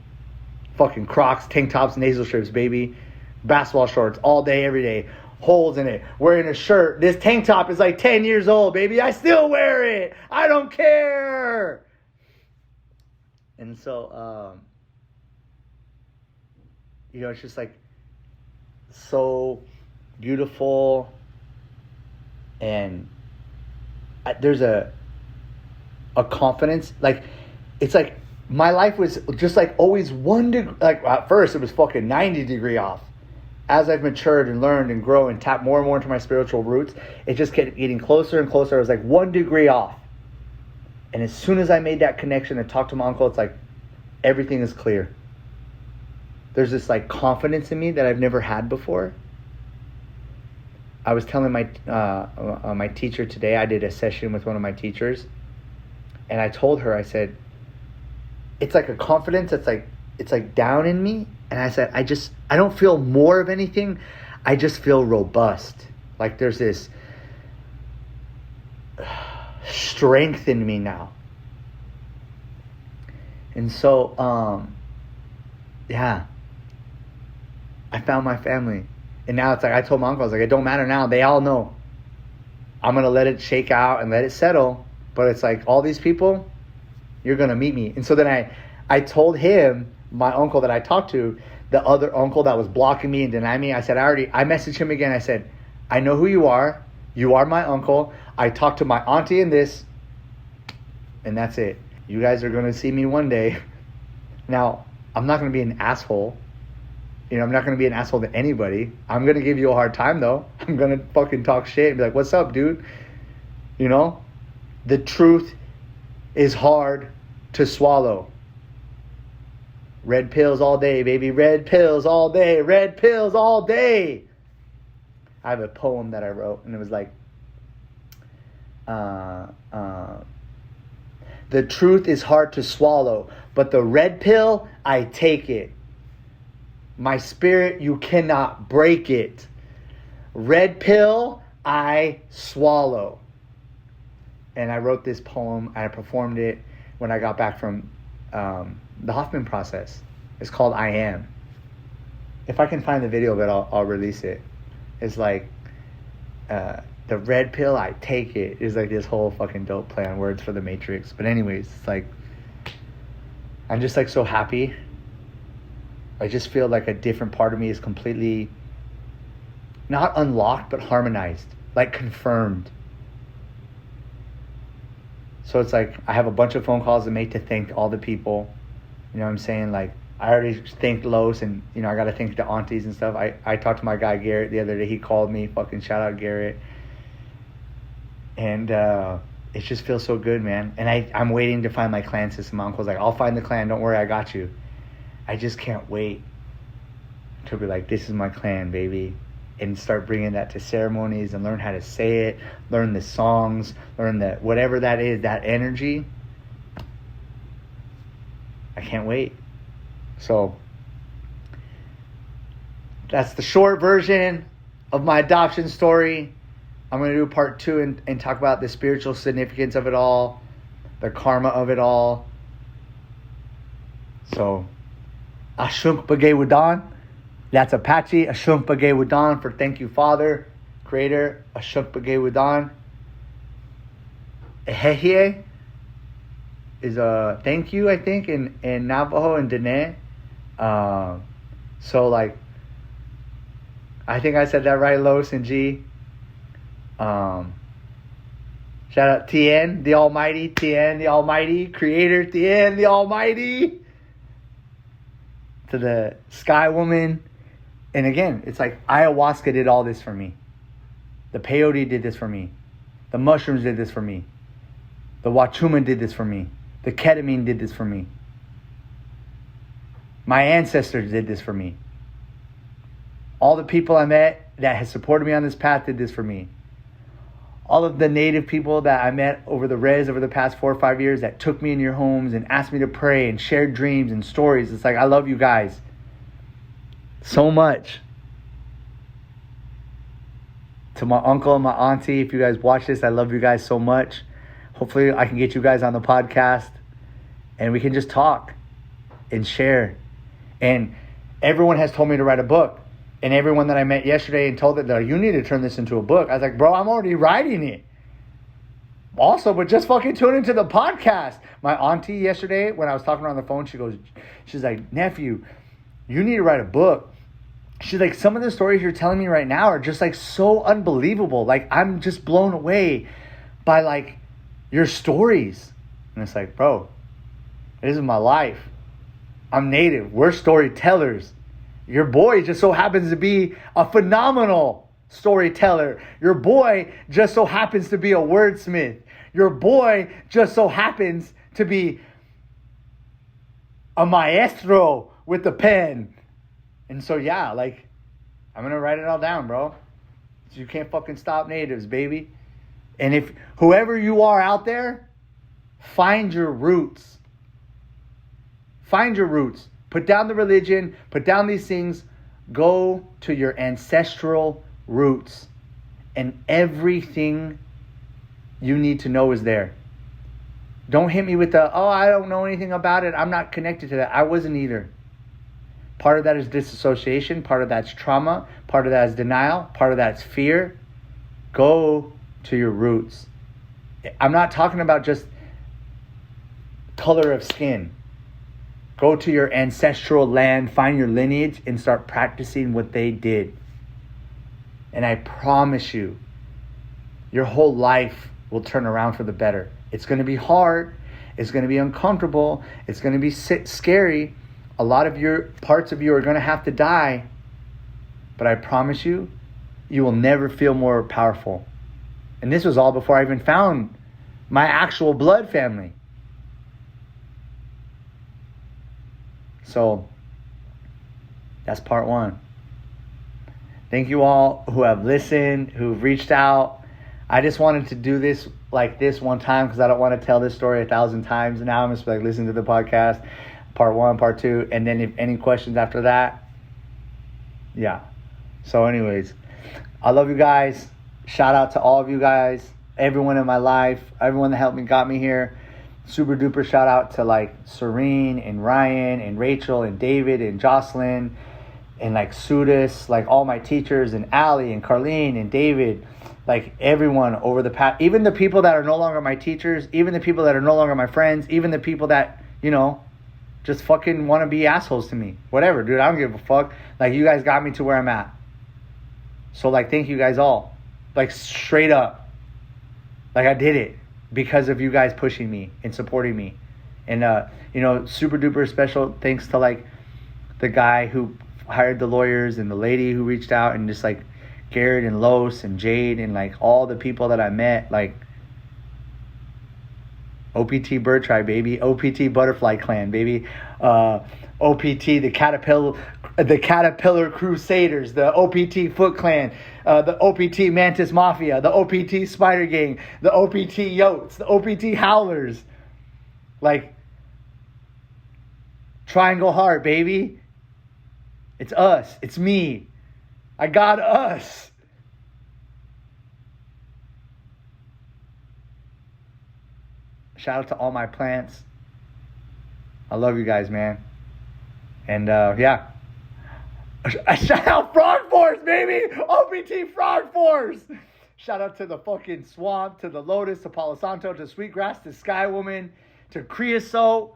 Fucking Crocs, tank tops, nasal strips, baby. Basketball shorts all day, every day. Holes in it. Wearing a shirt. This tank top is like 10 years old, baby. I still wear it. I don't care. And so, it's just like so beautiful. And there's a confidence. Like, it's like my life was just like always 1 degree. Like, at first it was fucking 90 degree off. As I've matured and learned and grown and tapped more and more into my spiritual roots, it just kept getting closer and closer. I was like 1 degree off. And as soon as I made that connection and talked to my uncle, it's like everything is clear. There's this like confidence in me that I've never had before. I was telling my teacher today, I did a session with one of my teachers. And I told her, I said, it's like a confidence that's like, it's like down in me. And I said, I don't feel more of anything. I just feel robust. Like there's this strength in me now. And so, yeah, I found my family. And now it's like, I told my uncle, I was like, it don't matter now. They all know. I'm going to let it shake out and let it settle. But it's like, all these people, you're going to meet me. And so then I told him, my uncle that I talked to, the other uncle that was blocking me and denying me, I said, I messaged him again. I said, I know who you are. You are my uncle. I talked to my auntie in this, and that's it. You guys are going to see me one day. Now, I'm not going to be an asshole. I'm not going to be an asshole to anybody. I'm going to give you a hard time, though. I'm going to fucking talk shit and be like, what's up, dude? The truth is hard to swallow. Red pills all day, baby. Red pills all day. Red pills all day. I have a poem that I wrote, and it was like, the truth is hard to swallow, but the red pill, I take it. My spirit, you cannot break it. Red pill, I swallow. And I wrote this poem, and I performed it when I got back from the Hoffman process. It's called I Am. If I can find the video of it, I'll release it. It's like, the red pill, I take it. It's like this whole fucking dope play on words for the Matrix. But anyways, it's like, I'm just like so happy. I just feel like a different part of me is completely, not unlocked, but harmonized. Like confirmed. So it's like, I have a bunch of phone calls to make to thank all the people. You know what I'm saying? Like, I already thanked Los, and, I got to thank the aunties and stuff. I talked to my guy, Garrett, the other day. He called me. Fucking shout out, Garrett. And it just feels so good, man. And I'm waiting to find my clan system. My uncle's like, I'll find the clan. Don't worry, I got you. I just can't wait to be like, this is my clan, baby. And start bringing that to ceremonies and learn how to say it, learn the songs, learn that whatever that is, that energy. I can't wait. So that's the short version of my adoption story. I'm going to do part 2 and talk about the spiritual significance of it all, the karma of it all. So, Ashunk Bagay Wudan. That's Apache. Ashunk Bagay Wudan for thank you, Father, Creator. Ashunk Bagay Wudan. Ehehie is a thank you, I think, in Navajo and Dene. So, like, I think I said that right, Los and G. Shout out Tien, the Almighty, Tien, the Almighty, Creator, Tien, the Almighty. To the Sky Woman. And again, it's like ayahuasca did all this for me. The peyote did this for me. The mushrooms did this for me. The wachuma did this for me. The ketamine did this for me. My ancestors did this for me. All the people I met that has supported me on this path did this for me. All of the native people that I met over the past 4 or 5 years that took me in your homes and asked me to pray and shared dreams and stories. It's like, I love you guys so much. To my uncle and my auntie, if you guys watch this, I love you guys so much. Hopefully I can get you guys on the podcast and we can just talk and share. And everyone has told me to write a book. And everyone that I met yesterday and told that you need to turn this into a book. I was like, bro, I'm already writing it. Also, but just fucking tune into the podcast. My auntie yesterday, when I was talking to her on the phone, she's like, nephew, you need to write a book. She's like, some of the stories you're telling me right now are just like so unbelievable. Like, I'm just blown away by like your stories. And it's like, bro, this is my life. I'm native. We're storytellers. Your boy just so happens to be a phenomenal storyteller. Your boy just so happens to be a wordsmith. Your boy just so happens to be a maestro with the pen. And so, yeah, like, I'm going to write it all down, bro. So you can't fucking stop natives, baby. And if whoever you are out there, find your roots. Find your roots. Put down the religion, put down these things, go to your ancestral roots. And everything you need to know is there. Don't hit me with I don't know anything about it. I'm not connected to that. I wasn't either. Part of that is disassociation. Part of that's trauma. Part of that is denial. Part of that's fear. Go to your roots. I'm not talking about just color of skin. Go to your ancestral land, find your lineage, and start practicing what they did. And I promise you, your whole life will turn around for the better. It's going to be hard. It's going to be uncomfortable. It's going to be scary. A lot of your parts of you are going to have to die. But I promise you, you will never feel more powerful. And this was all before I even found my actual blood family. So, that's part 1. Thank you all who have listened, who've reached out. I just wanted to do this like this one time because I don't want to tell this story 1,000 times. Now I'm just like, listen to the podcast, part 1, part 2. And then if any questions after that, yeah. So anyways, I love you guys. Shout out to all of you guys, everyone in my life, everyone that helped me, got me here. Super duper shout out to like Serene and Ryan and Rachel and David and Jocelyn and like Sudis, like all my teachers and Allie and Carlene and David, like everyone over the past, even the people that are no longer my teachers, even the people that are no longer my friends, even the people that, you know, just fucking want to be assholes to me. Whatever, dude, I don't give a fuck. Like, you guys got me to where I'm at. So like, thank you guys all. Like, straight up. Like, I did it because of you guys pushing me and supporting me. And, you know, super duper special thanks to like the guy who hired the lawyers and the lady who reached out and just like Garrett and Los and Jade and like all the people that I met, like OPT Bird Tribe, baby. OPT Butterfly Clan, baby. OPT, the Caterpillar Crusaders, the OPT Foot Clan, the OPT Mantis Mafia, the OPT Spider Gang, the OPT Yotes, the OPT Howlers. Like, Triangle Heart, baby. It's us. It's me. I got us. Shout out to all my plants. I love you guys, man. And yeah. Shout out Frog Force, baby! OPT Frog Force! Shout out to the fucking swamp, to the lotus, to Palo Santo, to Sweetgrass, to Sky Woman, to Creosote,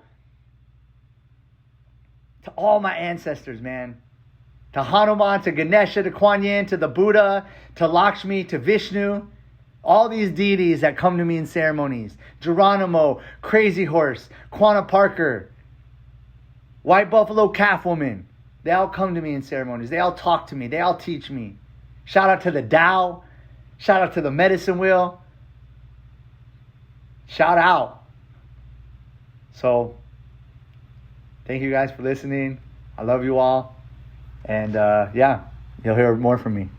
to all my ancestors, man. To Hanuman, to Ganesha, to Kuan Yin, to the Buddha, to Lakshmi, to Vishnu. All these deities that come to me in ceremonies. Geronimo, Crazy Horse, Quanah Parker, White Buffalo Calf Woman. They all come to me in ceremonies. They all talk to me. They all teach me. Shout out to the Tao. Shout out to the Medicine Wheel. Shout out. So, thank you guys for listening. I love you all. And yeah, you'll hear more from me.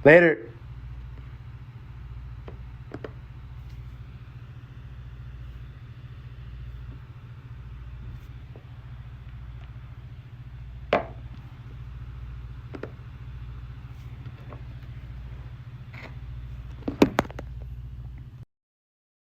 Later.